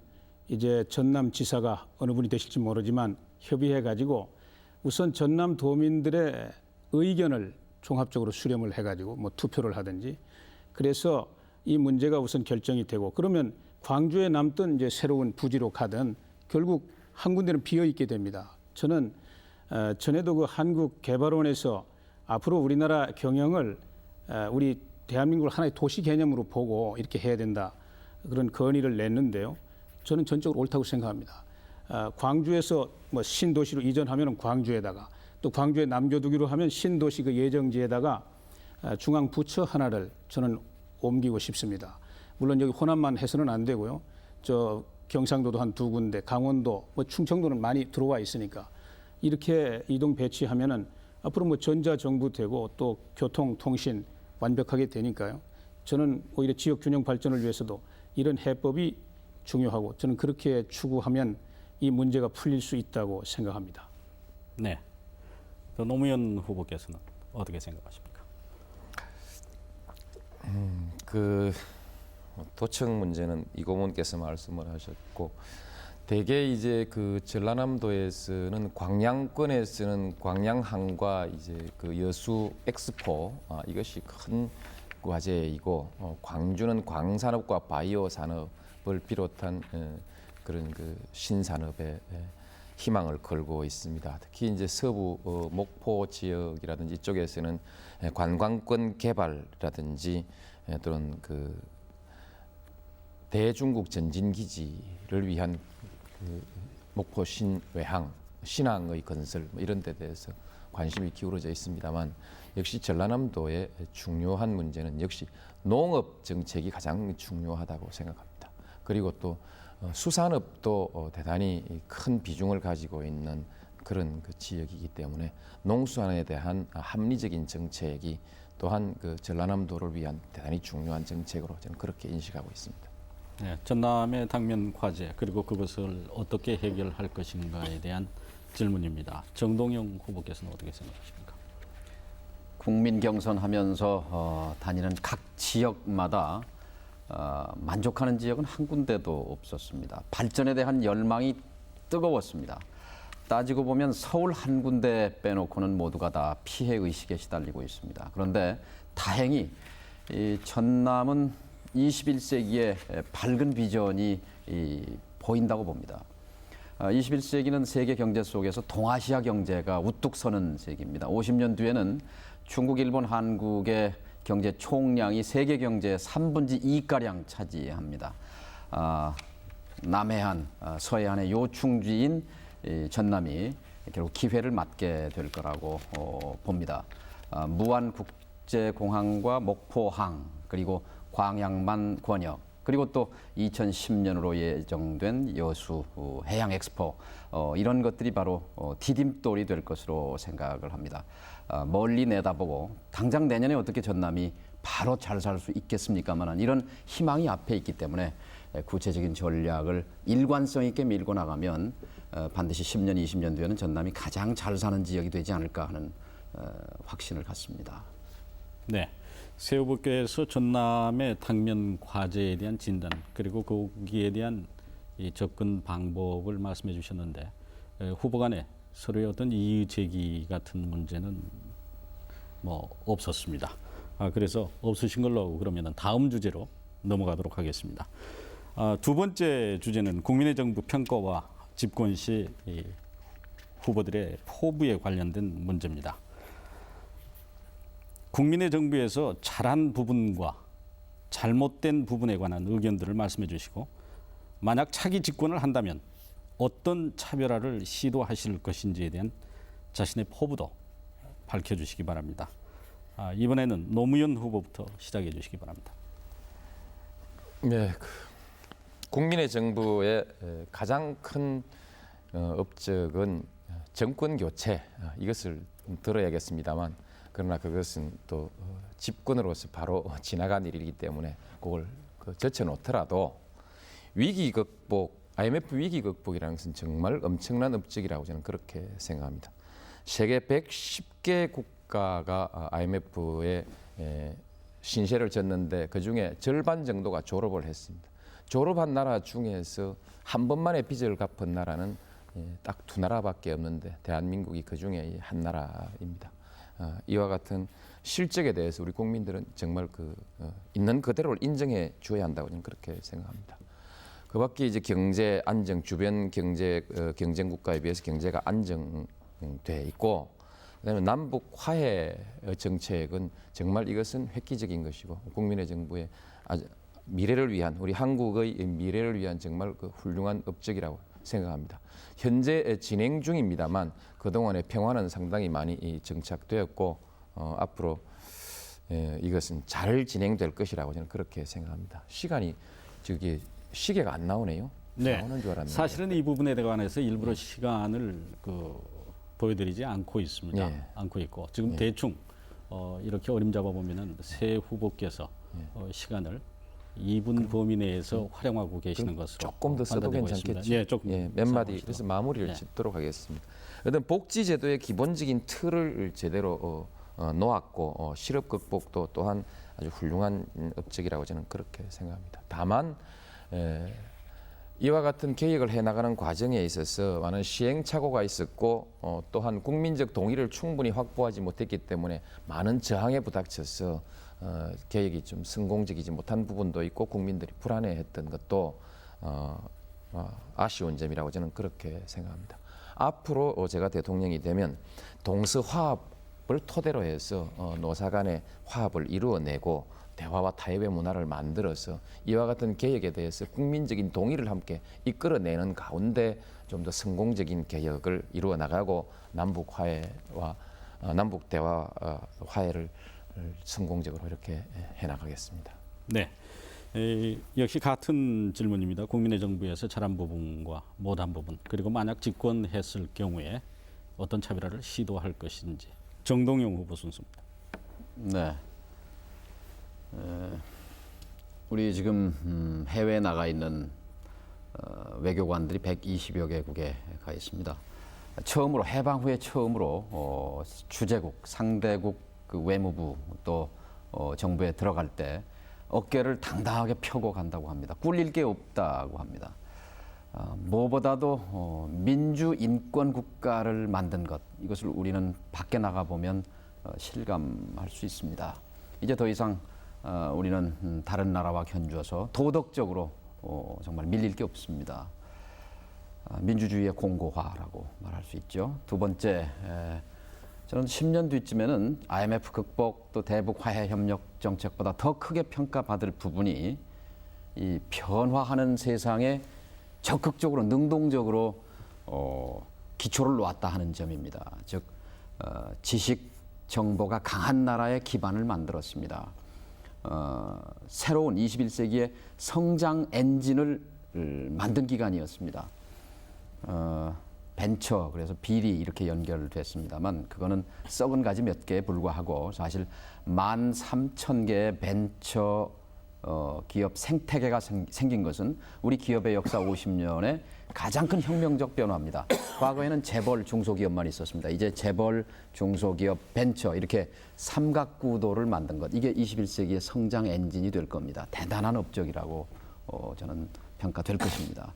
이제 전남지사가 어느 분이 되실지 모르지만 협의해가지고 우선 전남도민들의 의견을 종합적으로 수렴을 해가지고 뭐 투표를 하든지 그래서 이 문제가 우선 결정이 되고 그러면 광주에 남든 이제 새로운 부지로 가든 결국 한 군데는 비어 있게 됩니다. 저는 전에도 그 한국개발원에서 앞으로 우리나라 경영을 우리 대한민국을 하나의 도시 개념으로 보고 이렇게 해야 된다 그런 건의를 냈는데요. 저는 전적으로 옳다고 생각합니다. 광주에서 뭐 신도시로 이전하면 광주에다가 또 광주에 남겨두기로 하면 신도시 그 예정지에다가 중앙 부처 하나를 저는 옮기고 싶습니다. 물론 여기 호남만 해서는 안 되고요. 저 경상도도 한 2군데, 강원도, 뭐 충청도는 많이 들어와 있으니까 이렇게 이동 배치하면은 앞으로 뭐 전자정부 되고 또 교통, 통신 완벽하게 되니까요. 저는 오히려 지역 균형 발전을 위해서도 이런 해법이 중요하고 저는 그렇게 추구하면 이 문제가 풀릴 수 있다고 생각합니다. 네, 노무현 후보께서는 어떻게 생각하십니까? 그 도청 문제는 이고문께서 말씀을 하셨고 대개 이제 그 전라남도에서는 광양권에서는 광양항과 이제 그 여수 엑스포 이것이 큰 과제이고 광주는 광산업과 바이오 산업을 비롯한 그런 그 신산업에 희망을 걸고 있습니다. 특히 이제 서부 목포 지역이라든지 이쪽에서는 관광권 개발이라든지 또는 그 대중국 전진 기지를 위한 그 목포 신외항, 신항의 건설 뭐 이런 데 대해서 관심이 기울어져 있습니다만 역시 전라남도의 중요한 문제는 역시 농업 정책이 가장 중요하다고 생각합니다. 그리고 또 수산업도 대단히 큰 비중을 가지고 있는 그런 그 지역이기 때문에 농수산에 대한 합리적인 정책이 또한 그 전라남도를 위한 대단히 중요한 정책으로 저는 그렇게 인식하고 있습니다. 네, 전남의 당면 과제 그리고 그것을 어떻게 해결할 것인가에 대한 질문입니다. 정동영 후보께서는 어떻게 생각하십니까? 국민 경선하면서 다니는 각 지역마다 만족하는 지역은 한 군데도 없었습니다. 발전에 대한 열망이 뜨거웠습니다. 따지고 보면 서울 한 군데 빼놓고는 모두가 다 피해 의식에 시달리고 있습니다. 그런데 다행히 이 전남은 21세기의 밝은 비전이 보인다고 봅니다. 21세기는 세계 경제 속에서 동아시아 경제가 우뚝 서는 세기입니다. 50년 뒤에는 중국, 일본, 한국의 경제 총량이 세계 경제의 2/3가량 차지합니다. 남해안, 서해안의 요충지인 이 전남이 결국 기회를 맞게 될 거라고 봅니다. 무안국제공항과 목포항 그리고 광양만 권역 그리고 또 2010년으로 예정된 여수 해양 엑스포 이런 것들이 바로 디딤돌이 될 것으로 생각을 합니다. 멀리 내다보고 당장 내년에 어떻게 전남이 바로 잘 살 수 있겠습니까만 이런 희망이 앞에 있기 때문에 구체적인 전략을 일관성 있게 밀고 나가면 반드시 10년, 20년 뒤에는 전남이 가장 잘 사는 지역이 되지 않을까 하는 확신을 갖습니다. 네. 새 후보께서 전남의 당면 과제에 대한 진단 그리고 거기에 대한 이 접근 방법을 말씀해 주셨는데 후보 간에 서로의 어떤 이의 제기 같은 문제는 뭐 없었습니다. 그래서 없으신 걸로 그러면 다음 주제로 넘어가도록 하겠습니다. 두 번째 주제는 국민의 정부 평가와 집권 시 이 후보들의 포부에 관련된 문제입니다. 국민의 정부에서 잘한 부분과 잘못된 부분에 관한 의견들을 말씀해 주시고 만약 차기 집권을 한다면 어떤 차별화를 시도하실 것인지에 대한 자신의 포부도 밝혀주시기 바랍니다. 이번에는 노무현 후보부터 시작해 주시기 바랍니다. 네, 국민의 정부의 가장 큰 업적은 정권 교체 이것을 들어야겠습니다만 그러나 그것은 또 집권으로서 바로 지나간 일이기 때문에 그걸 젖혀놓더라도 위기 극복, IMF 위기 극복이라는 것은 정말 엄청난 업적이라고 저는 그렇게 생각합니다. 세계 110개 국가가 IMF에 신세를 졌는데 그중에 절반 정도가 졸업을 했습니다. 졸업한 나라 중에서 한 번만에 빚을 갚은 나라는 딱 두 나라밖에 없는데 대한민국이 그중에 한 나라입니다. 이와 같은 실적에 대해서 우리 국민들은 정말 있는 그대로를 인정해 줘야 한다고 저는 그렇게 생각합니다. 그밖에 이제 경제 안정, 주변 경쟁 국가에 비해서 경제가 안정돼 있고, 그다음에 남북 화해 정책은 정말 이것은 획기적인 것이고 국민의 정부의 미래를 위한 우리 한국의 미래를 위한 정말 훌륭한 업적이라고 생각합니다. 현재 진행 중입니다만 그동안의 평화는 상당히 많이 정착되었고 앞으로 이것은 잘 진행될 것이라고 저는 그렇게 생각합니다. 시간이 시계가 안 나오네요. 네. 나오는 줄 알았는데. 사실은 이 부분에 관해서 일부러 시간을 보여드리지 않고 있습니다. 네. 않고 있고 지금 네. 대충 이렇게 어림잡아 보면은 새 후보께서 시간을 2분 범위 내에서 활용하고 계시는 것으로 조금 더 써도 판단되고 괜찮겠죠. 있습니다. 예, 조금 몇 마디 써보시죠. 그래서 마무리를 예. 짓도록 하겠습니다. 일단 복지제도의 기본적인 틀을 제대로 놓았고 실업 극복도 또한 아주 훌륭한 업적이라고 저는 그렇게 생각합니다. 다만 이와 같은 개혁을 해나가는 과정에 있어서 많은 시행착오가 있었고 또한 국민적 동의를 충분히 확보하지 못했기 때문에 많은 저항에 부닥쳐서 개혁이 좀 성공적이지 못한 부분도 있고 국민들이 불안해했던 것도 아쉬운 점이라고 저는 그렇게 생각합니다. 앞으로 제가 대통령이 되면 동서화합을 토대로 해서 노사 간의 화합을 이루어내고 대화와 타협의 문화를 만들어서 이와 같은 개혁에 대해서 국민적인 동의를 함께 이끌어내는 가운데 좀 더 성공적인 개혁을 이루어 나가고 남북 화해와 남북 대화 화해를 성공적으로 이렇게 해나가겠습니다. 네. 역시 같은 질문입니다. 국민의 정부에서 잘한 부분과 못한 부분 그리고 만약 집권했을 경우에 어떤 차별화를 시도할 것인지 정동영 후보 순서입니다. 네. 우리 지금 해외에 나가 있는 외교관들이 120여 개국에 가 있습니다. 처음으로 해방 후에 처음으로 주재국, 상대국 외무부 또 정부에 들어갈 때 어깨를 당당하게 펴고 간다고 합니다. 꿀릴 게 없다고 합니다. 무엇보다도 민주인권 국가를 만든 것 이것을 우리는 밖에 나가 보면 실감할 수 있습니다. 이제 더 이상 우리는 다른 나라와 견주어서 도덕적으로 정말 밀릴 게 없습니다. 민주주의의 공고화라고 말할 수 있죠. 두 번째, 저는 10년 뒤쯤에는 IMF 극복 또 대북 화해 협력 정책보다 더 크게 평가받을 부분이 이 변화하는 세상에 적극적으로 능동적으로 기초를 놓았다 하는 점입니다. 즉 지식 정보가 강한 나라의 기반을 만들었습니다. 새로운 21세기의 성장 엔진을 만든 기간이었습니다. 벤처, 그래서 비리 이렇게 연결됐습니다만 그거는 썩은 가지 몇 개에 불과하고 사실 13,000개의 벤처 기업 생태계가 생긴 것은 우리 기업의 역사 50년의 가장 큰 혁명적 변화입니다. 과거에는 재벌, 중소기업만 있었습니다. 이제 재벌, 중소기업, 벤처 이렇게 삼각구도를 만든 것. 이게 21세기의 성장 엔진이 될 겁니다. 대단한 업적이라고 저는 평가될 것입니다.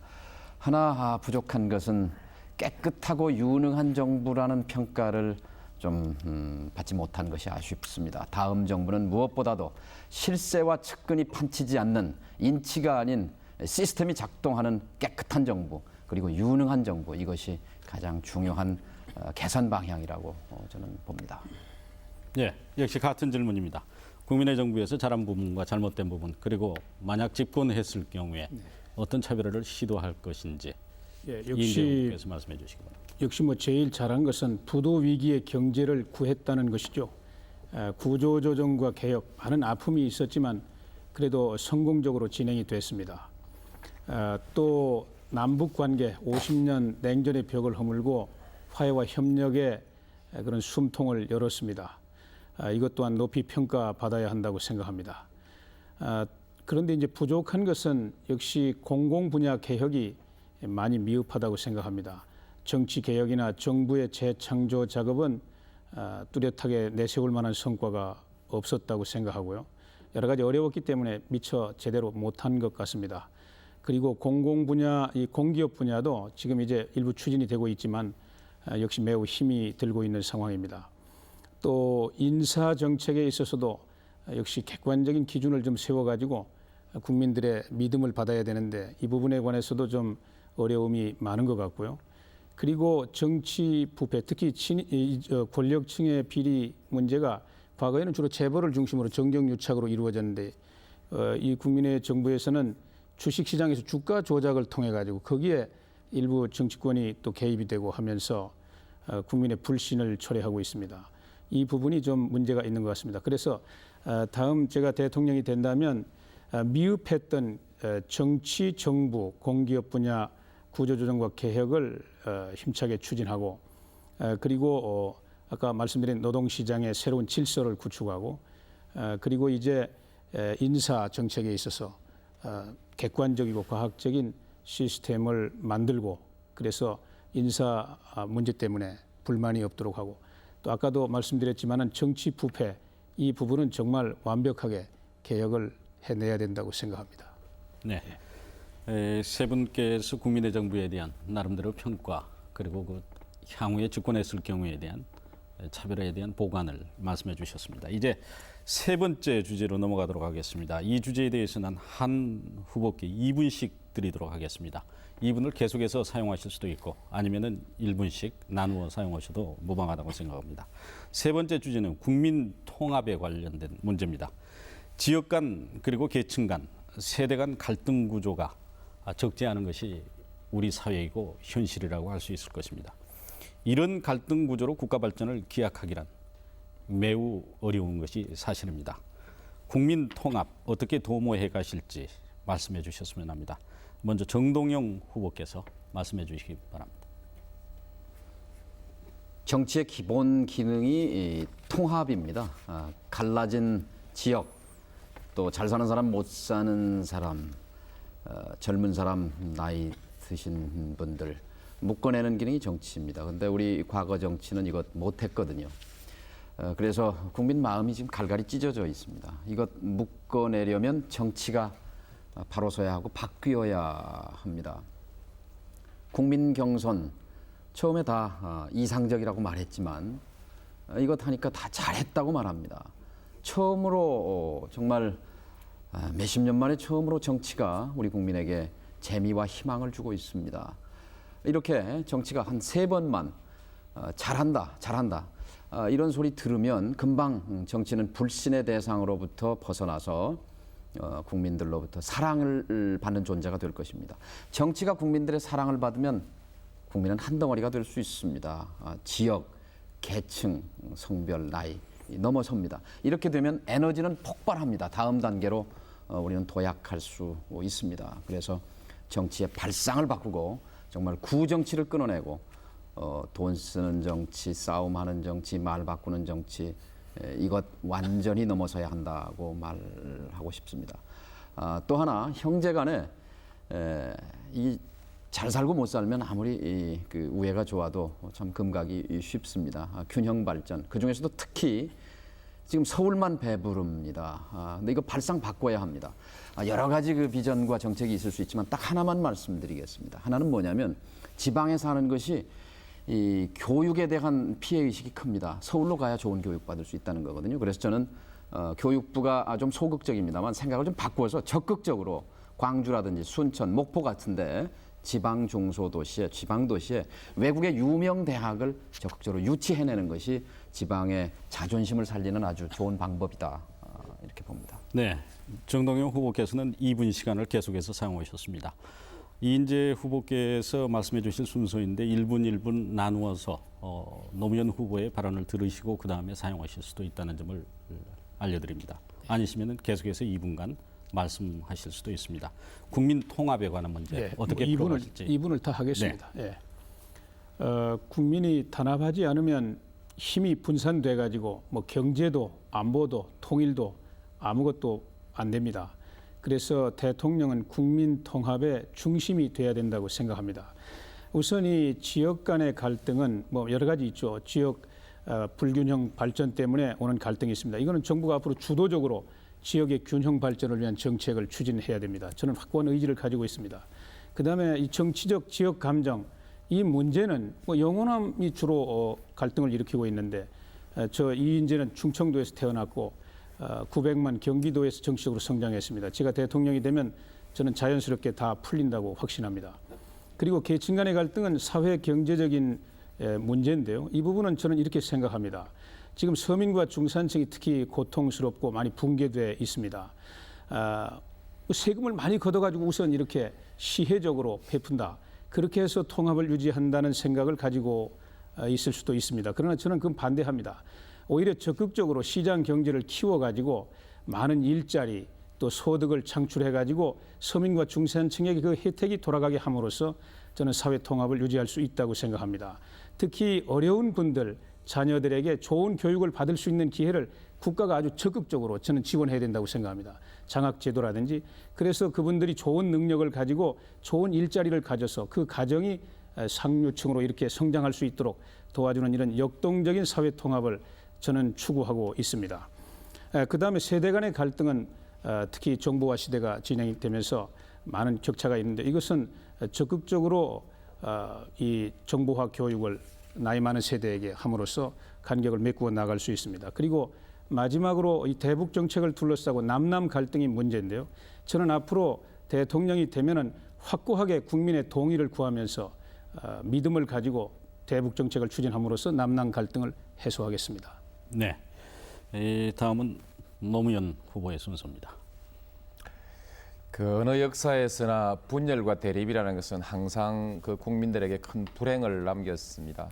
하나 부족한 것은 깨끗하고 유능한 정부라는 평가를 좀 받지 못한 것이 아쉽습니다. 다음 정부는 무엇보다도 실세와 측근이 판치지 않는 인치가 아닌 시스템이 작동하는 깨끗한 정부 그리고 유능한 정부 이것이 가장 중요한 개선 방향이라고 저는 봅니다. 예, 역시 같은 질문입니다. 국민의 정부에서 잘한 부분과 잘못된 부분 그리고 만약 집권했을 경우에 어떤 차별화를 시도할 것인지 예, 이인재 의원께서 말씀해 주시기 바랍니다. 역시 뭐 제일 잘한 것은 부도 위기의 경제를 구했다는 것이죠. 구조조정과 개혁 많은 아픔이 있었지만 그래도 성공적으로 진행이 됐습니다. 또 남북 관계 50년 냉전의 벽을 허물고 화해와 협력의 그런 숨통을 열었습니다. 이것 또한 높이 평가받아야 한다고 생각합니다. 그런데 이제 부족한 것은 역시 공공 분야 개혁이 많이 미흡하다고 생각합니다. 정치 개혁이나 정부의 재창조 작업은 뚜렷하게 내세울 만한 성과가 없었다고 생각하고요. 여러 가지 어려웠기 때문에 미처 제대로 못한 것 같습니다. 그리고 공공 분야, 이 공기업 분야도 지금 이제 일부 추진이 되고 있지만 역시 매우 힘이 들고 있는 상황입니다. 또 인사 정책에 있어서도 역시 객관적인 기준을 좀 세워가지고 국민들의 믿음을 받아야 되는데 이 부분에 관해서도 좀 어려움이 많은 것 같고요. 그리고 정치 부패, 특히 권력층의 비리 문제가 과거에는 주로 재벌을 중심으로 정경유착으로 이루어졌는데 이 국민의 정부에서는 주식시장에서 주가 조작을 통해 가지고 거기에 일부 정치권이 또 개입이 되고 하면서 국민의 불신을 초래하고 있습니다. 이 부분이 좀 문제가 있는 것 같습니다. 그래서 다음 제가 대통령이 된다면 미흡했던 정치, 정부, 공기업 분야 구조조정과 개혁을 힘차게 추진하고 그리고 아까 말씀드린 노동시장의 새로운 질서를 구축하고 그리고 이제 인사 정책에 있어서 객관적이고 과학적인 시스템을 만들고 그래서 인사 문제 때문에 불만이 없도록 하고 또 아까도 말씀드렸지만은 정치 부패 이 부분은 정말 완벽하게 개혁을 해내야 된다고 생각합니다. 네. 세 분께서 국민의 정부에 대한 나름대로 평가 그리고 그 향후에 집권했을 경우에 대한 차별화에 대한 보관을 말씀해 주셨습니다. 이제 세 번째 주제로 넘어가도록 하겠습니다. 이 주제에 대해서는 한 후보께 2분씩 드리도록 하겠습니다. 2분을 계속해서 사용하실 수도 있고 아니면은 1분씩 나누어 사용하셔도 무방하다고 생각합니다. 세 번째 주제는 국민 통합에 관련된 문제입니다. 지역 간 그리고 계층 간 세대 간 갈등 구조가 적지 않은 것이 우리 사회이고 현실이라고 할 수 있을 것입니다. 이런 갈등 구조로 국가 발전을 기약하기란 매우 어려운 것이 사실입니다. 국민 통합 어떻게 도모해 가실지 말씀해 주셨으면 합니다. 먼저 정동영 후보께서 말씀해 주시기 바랍니다. 정치의 기본 기능이 통합입니다. 갈라진 지역, 또 잘 사는 사람, 못 사는 사람, 젊은 사람, 나이 드신 분들 묶어내는 기능이 정치입니다. 그런데 우리 과거 정치는 이것 못했거든요. 그래서 국민 마음이 지금 갈갈이 찢어져 있습니다. 이것 묶어내려면 정치가 바로 서야 하고 바뀌어야 합니다. 국민 경선 처음에 다 이상적이라고 말했지만 이것 하니까 다 잘했다고 말합니다. 처음으로 정말 몇십 년 만에 처음으로 정치가 우리 국민에게 재미와 희망을 주고 있습니다. 이렇게 정치가 한 3번만 잘한다, 잘한다 이런 소리 들으면 금방 정치는 불신의 대상으로부터 벗어나서 국민들로부터 사랑을 받는 존재가 될 것입니다. 정치가 국민들의 사랑을 받으면 국민은 한 덩어리가 될 수 있습니다. 지역, 계층, 성별, 나이 넘어섭니다. 이렇게 되면 에너지는 폭발합니다. 다음 단계로 우리는 도약할 수 있습니다. 그래서 정치의 발상을 바꾸고 정말 구정치를 끊어내고 돈 쓰는 정치, 싸움하는 정치, 말 바꾸는 정치 이것 완전히 넘어서야 한다고 말하고 싶습니다. 또 하나 형제간에 이 잘 살고 못 살면 아무리 그 우애가 좋아도 참 금가기 쉽습니다. 균형 발전 그 중에서도 특히 지금 서울만 배부릅니다. 근데 이거 발상 바꿔야 합니다. 여러 가지 그 비전과 정책이 있을 수 있지만 딱 하나만 말씀드리겠습니다. 하나는 뭐냐면 지방에 사는 것이 이 교육에 대한 피해 의식이 큽니다. 서울로 가야 좋은 교육 받을 수 있다는 거거든요. 그래서 저는 교육부가 좀 소극적입니다만 생각을 좀 바꾸어서 적극적으로 광주라든지 순천, 목포 같은데 지방 중소도시에 지방 도시에 외국의 유명 대학을 적극적으로 유치해내는 것이 지방의 자존심을 살리는 아주 좋은 방법이다 이렇게 봅니다. 네, 정동영 후보께서는 2분 시간을 계속해서 사용하셨습니다. 이인재 후보께서 말씀해 주신 순서인데 1분 1분 나누어서 노무현 후보의 발언을 들으시고 그 다음에 사용하실 수도 있다는 점을 알려드립니다. 아니시면 계속해서 2분간 말씀하실 수도 있습니다. 국민 통합에 관한 문제 어떻게 풀어가실지. 2분을 다 하겠습니다. 예. 국민이 단합하지 않으면 힘이 분산돼 가지고 뭐 경제도 안보도 통일도 아무것도 안 됩니다. 그래서 대통령은 국민 통합의 중심이 돼야 된다고 생각합니다. 우선 이 지역 간의 갈등은 뭐 여러 가지 있죠. 지역 불균형 발전 때문에 오는 갈등이 있습니다. 이거는 정부가 앞으로 주도적으로 지역의 균형 발전을 위한 정책을 추진해야 됩니다. 저는 확고한 의지를 가지고 있습니다. 그다음에 이 정치적 지역 감정 이 문제는 뭐 영호남이 주로 갈등을 일으키고 있는데 저 이인재는 충청도에서 태어났고 900만 경기도에서 정치적으로 성장했습니다. 제가 대통령이 되면 저는 자연스럽게 다 풀린다고 확신합니다. 그리고 계층 간의 갈등은 사회 경제적인 문제인데요. 이 부분은 저는 이렇게 생각합니다. 지금 서민과 중산층이 특히 고통스럽고 많이 붕괴돼 있습니다. 세금을 많이 걷어가지고 우선 이렇게 시혜적으로 베푼다. 그렇게 해서 통합을 유지한다는 생각을 가지고 있을 수도 있습니다. 그러나 저는 그건 반대합니다. 오히려 적극적으로 시장 경제를 키워가지고 많은 일자리 또 소득을 창출해가지고 서민과 중산층에게 그 혜택이 돌아가게 함으로써 저는 사회 통합을 유지할 수 있다고 생각합니다. 특히 어려운 분들, 자녀들에게 좋은 교육을 받을 수 있는 기회를 국가가 아주 적극적으로 저는 지원해야 된다고 생각합니다. 장학제도라든지 그래서 그분들이 좋은 능력을 가지고 좋은 일자리를 가져서 그 가정이 상류층으로 이렇게 성장할 수 있도록 도와주는 이런 역동적인 사회 통합을 저는 추구하고 있습니다. 그다음에 세대 간의 갈등은 특히 정부화 시대가 진행이 되면서 많은 격차가 있는데 이것은 적극적으로 이 정보화 교육을 나이 많은 세대에게 함으로써 간격을 메꾸어 나갈 수 있습니다. 그리고 마지막으로 이 대북 정책을 둘러싸고 남남 갈등이 문제인데요. 저는 앞으로 대통령이 되면은 확고하게 국민의 동의를 구하면서 믿음을 가지고 대북 정책을 추진함으로써 남남 갈등을 해소하겠습니다. 네, 다음은 노무현 후보의 순서입니다. 그 어느 역사에서나 분열과 대립이라는 것은 항상 그 국민들에게 큰 불행을 남겼습니다.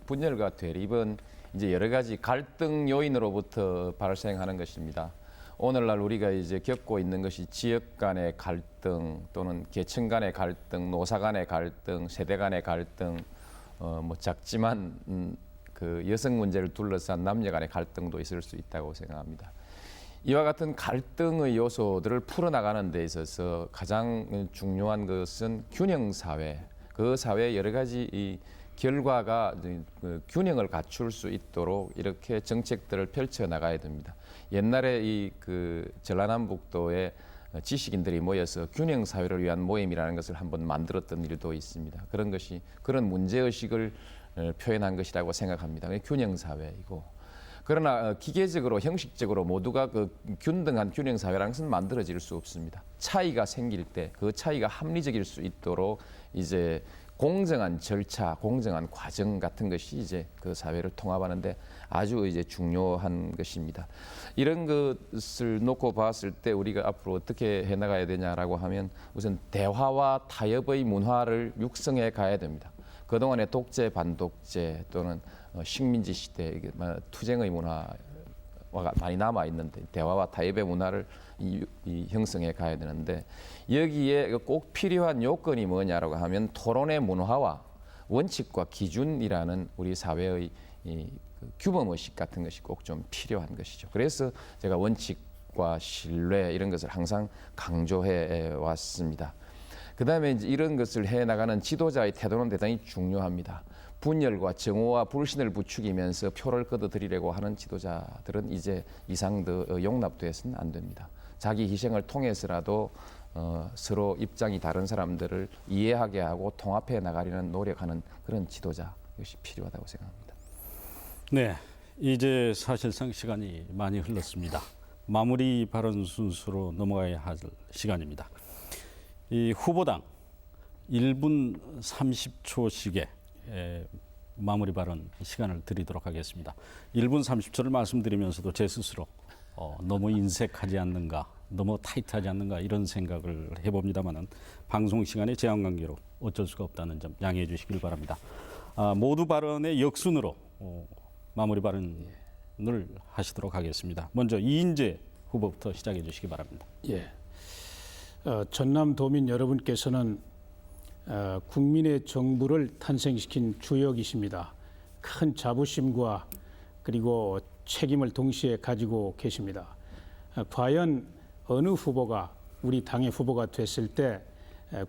분열과 대립은 이제 여러 가지 갈등 요인으로부터 발생하는 것입니다. 오늘날 우리가 이제 겪고 있는 것이 지역 간의 갈등 또는 계층 간의 갈등, 노사 간의 갈등, 세대 간의 갈등, 뭐 작지만 그 여성 문제를 둘러싼 남녀 간의 갈등도 있을 수 있다고 생각합니다. 이와 같은 갈등의 요소들을 풀어나가는 데 있어서 가장 중요한 것은 균형 사회, 그 사회의 여러 가지 이 결과가 그 균형을 갖출 수 있도록 이렇게 정책들을 펼쳐 나가야 됩니다. 옛날에 이 그 전라남북도에 지식인들이 모여서 균형 사회를 위한 모임이라는 것을 한번 만들었던 일도 있습니다. 그런 것이 그런 문제 의식을 표현한 것이라고 생각합니다. 균형 사회이고. 그러나 기계적으로 형식적으로 모두가 그 균등한 균형 사회라는 것은 만들어질 수 없습니다. 차이가 생길 때 그 차이가 합리적일 수 있도록 이제 공정한 절차, 공정한 과정 같은 것이 이제 그 사회를 통합하는데 아주 이제 중요한 것입니다. 이런 것을 놓고 봤을 때 우리가 앞으로 어떻게 해나가야 되냐라고 하면 우선 대화와 타협의 문화를 육성해 가야 됩니다. 그동안의 독재, 반독재 또는 식민지 시대 투쟁의 문화가 많이 남아 있는데 대화와 타협의 문화를 형성해 가야 되는데 여기에 꼭 필요한 요건이 뭐냐라고 하면 토론의 문화와 원칙과 기준이라는 우리 사회의 그 규범의식 같은 것이 꼭 좀 필요한 것이죠. 그래서 제가 원칙과 신뢰 이런 것을 항상 강조해 왔습니다. 그다음에 이제 이런 것을 해 나가는 지도자의 태도는 대단히 중요합니다. 분열과 정오와 불신을 부추기면서 표를 걷어들이려고 하는 지도자들은 이제 이상 더 용납돼서는 안 됩니다. 자기 희생을 통해서라도 서로 입장이 다른 사람들을 이해하게 하고 통합해 나가려는 노력하는 그런 지도자 이것이 필요하다고 생각합니다. 네, 이제 사실상 시간이 많이 흘렀습니다. 마무리 발언 순서로 넘어가야 할 시간입니다. 이 후보당 1분 30초씩의 마무리 발언 시간을 드리도록 하겠습니다. 1분 30초를 말씀드리면서도 제 스스로 너무 인색하지 않는가, 너무 타이트하지 않는가 이런 생각을 해봅니다만은 방송 시간의 제한 관계로 어쩔 수가 없다는 점 양해해 주시길 바랍니다. 모두 발언의 역순으로 마무리 발언을 하시도록 하겠습니다. 먼저 이인재 후보부터 시작해 주시기 바랍니다. 예. 전남 도민 여러분께서는 국민의 정부를 탄생시킨 주역이십니다. 큰 자부심과 그리고 책임을 동시에 가지고 계십니다. 과연 어느 후보가 우리 당의 후보가 됐을 때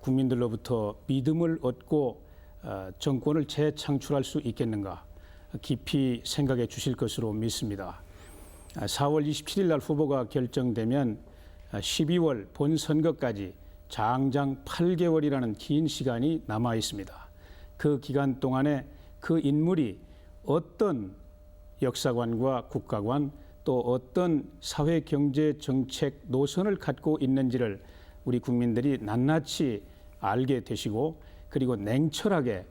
국민들로부터 믿음을 얻고 정권을 재창출할 수 있겠는가 깊이 생각해 주실 것으로 믿습니다. 4월 27일 날 후보가 결정되면 12월 본선거까지 장장 8개월이라는 긴 시간이 남아 있습니다. 그 기간 동안에 그 인물이 어떤 역사관과 국가관 또 어떤 사회 경제 정책 노선을 갖고 있는지를 우리 국민들이 낱낱이 알게 되시고 그리고 냉철하게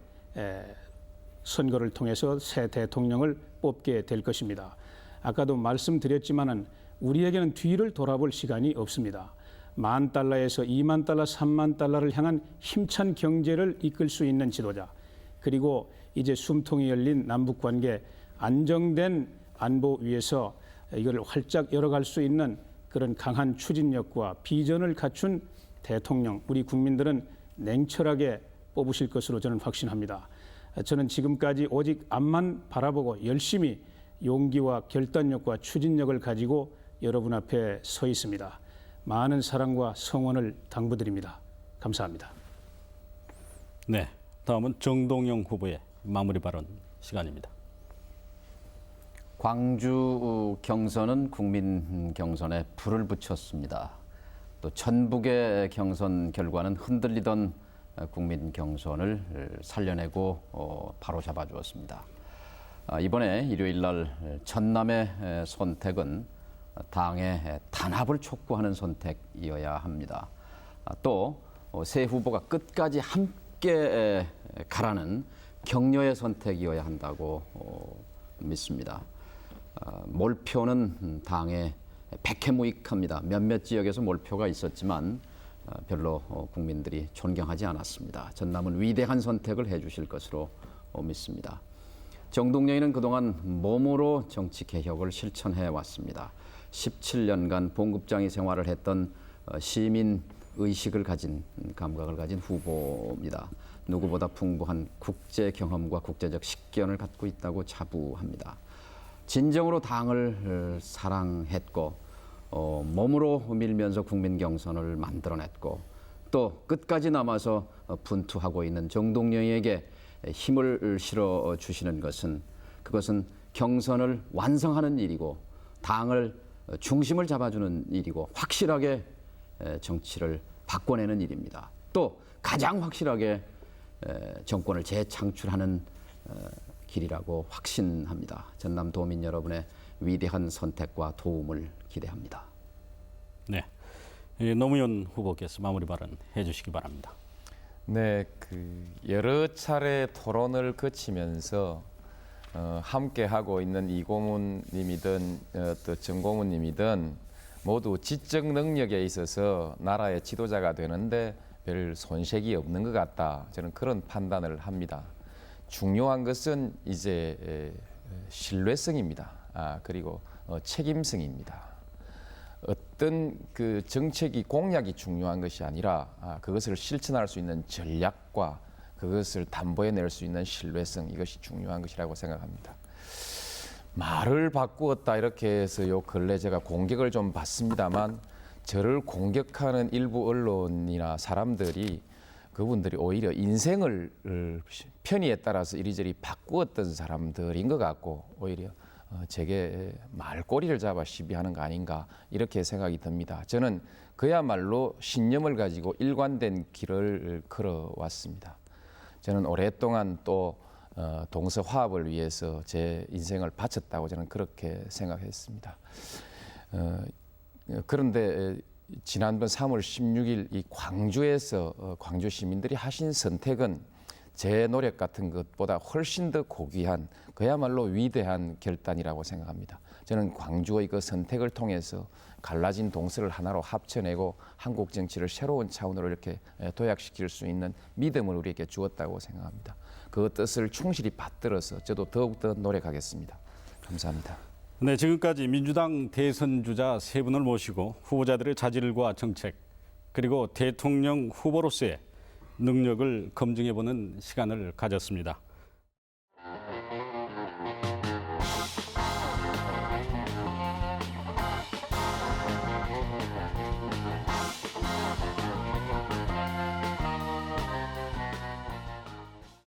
선거를 통해서 새 대통령을 뽑게 될 것입니다. 아까도 말씀드렸지만은 우리에게는 뒤를 돌아볼 시간이 없습니다. $10,000에서 $20,000, $30,000를 향한 힘찬 경제를 이끌 수 있는 지도자, 그리고 이제 숨통이 열린 남북 관계 안정된 안보 위에서 이걸 활짝 열어갈 수 있는 그런 강한 추진력과 비전을 갖춘 대통령, 우리 국민들은 냉철하게 뽑으실 것으로 저는 확신합니다. 저는 지금까지 오직 앞만 바라보고 열심히 용기와 결단력과 추진력을 가지고 여러분 앞에 서 있습니다. 많은 사랑과 성원을 당부드립니다. 감사합니다. 네, 다음은 정동영 후보의 마무리 발언 시간입니다. 광주 경선은 국민 경선에 불을 붙였습니다. 또 전북의 경선 결과는 흔들리던 국민 경선을 살려내고 바로잡아 주었습니다. 이번에 일요일 날 전남의 선택은 당의 단합을 촉구하는 선택이어야 합니다. 또 새 후보가 끝까지 함께 가라는 격려의 선택이어야 한다고 믿습니다. 몰표는 당에 백해무익합니다. 몇몇 지역에서 몰표가 있었지만 별로 국민들이 존경하지 않았습니다. 전남은 위대한 선택을 해주실 것으로 믿습니다. 정동영이는 그동안 몸으로 정치 개혁을 실천해 왔습니다. 17년간 봉급장이 생활을 했던 시민 의식을 가진 감각을 가진 후보입니다. 누구보다 풍부한 국제 경험과 국제적 식견을 갖고 있다고 자부합니다. 진정으로 당을 사랑했고 몸으로 밀면서 국민 경선을 만들어냈고 또 끝까지 남아서 분투하고 있는 정동영에게 힘을 실어 주시는 것은 그것은 경선을 완성하는 일이고 당을 중심을 잡아주는 일이고 확실하게 정치를 바꿔내는 일입니다. 또 가장 확실하게 정권을 재창출하는 길이라고 확신합니다. 전남 도민 여러분의 위대한 선택과 도움을 기대합니다. 네, 노무현 후보께서 마무리 발언 해주시기 바랍니다. 네, 여러 차례 토론을 거치면서 함께 하고 있는 이고문님이든 또 정고문님이든 모두 지적 능력에 있어서 나라의 지도자가 되는데 별 손색이 없는 것 같다. 저는 그런 판단을 합니다. 중요한 것은 이제 신뢰성입니다. 그리고 책임성입니다. 어떤 그 정책이 공약이 중요한 것이 아니라 그것을 실천할 수 있는 전략과 그것을 담보해낼 수 있는 신뢰성, 이것이 중요한 것이라고 생각합니다. 말을 바꾸었다 이렇게 해서 요 근래 제가 공격을 좀 받습니다만, 저를 공격하는 일부 언론이나 사람들이 그분들이 오히려 인생을 편의에 따라서 이리저리 바꾸었던 사람들인 것 같고, 오히려 제게 말꼬리를 잡아 시비하는 거 아닌가 이렇게 생각이 듭니다. 저는 그야말로 신념을 가지고 일관된 길을 걸어왔습니다. 저는 오랫동안 또 동서 화합을 위해서 제 인생을 바쳤다고 저는 그렇게 생각했습니다. 그런데 지난번 3월 16일 이 광주에서 광주 시민들이 하신 선택은 제 노력 같은 것보다 훨씬 더 고귀한, 그야말로 위대한 결단이라고 생각합니다. 저는 광주의 그 선택을 통해서 갈라진 동서를 하나로 합쳐내고 한국 정치를 새로운 차원으로 이렇게 도약시킬 수 있는 믿음을 우리에게 주었다고 생각합니다. 그 뜻을 충실히 받들어서 저도 더욱더 노력하겠습니다. 감사합니다. 네, 지금까지 민주당 대선 주자 세 분을 모시고 후보자들의 자질과 정책, 그리고 대통령 후보로서의 능력을 검증해보는 시간을 가졌습니다.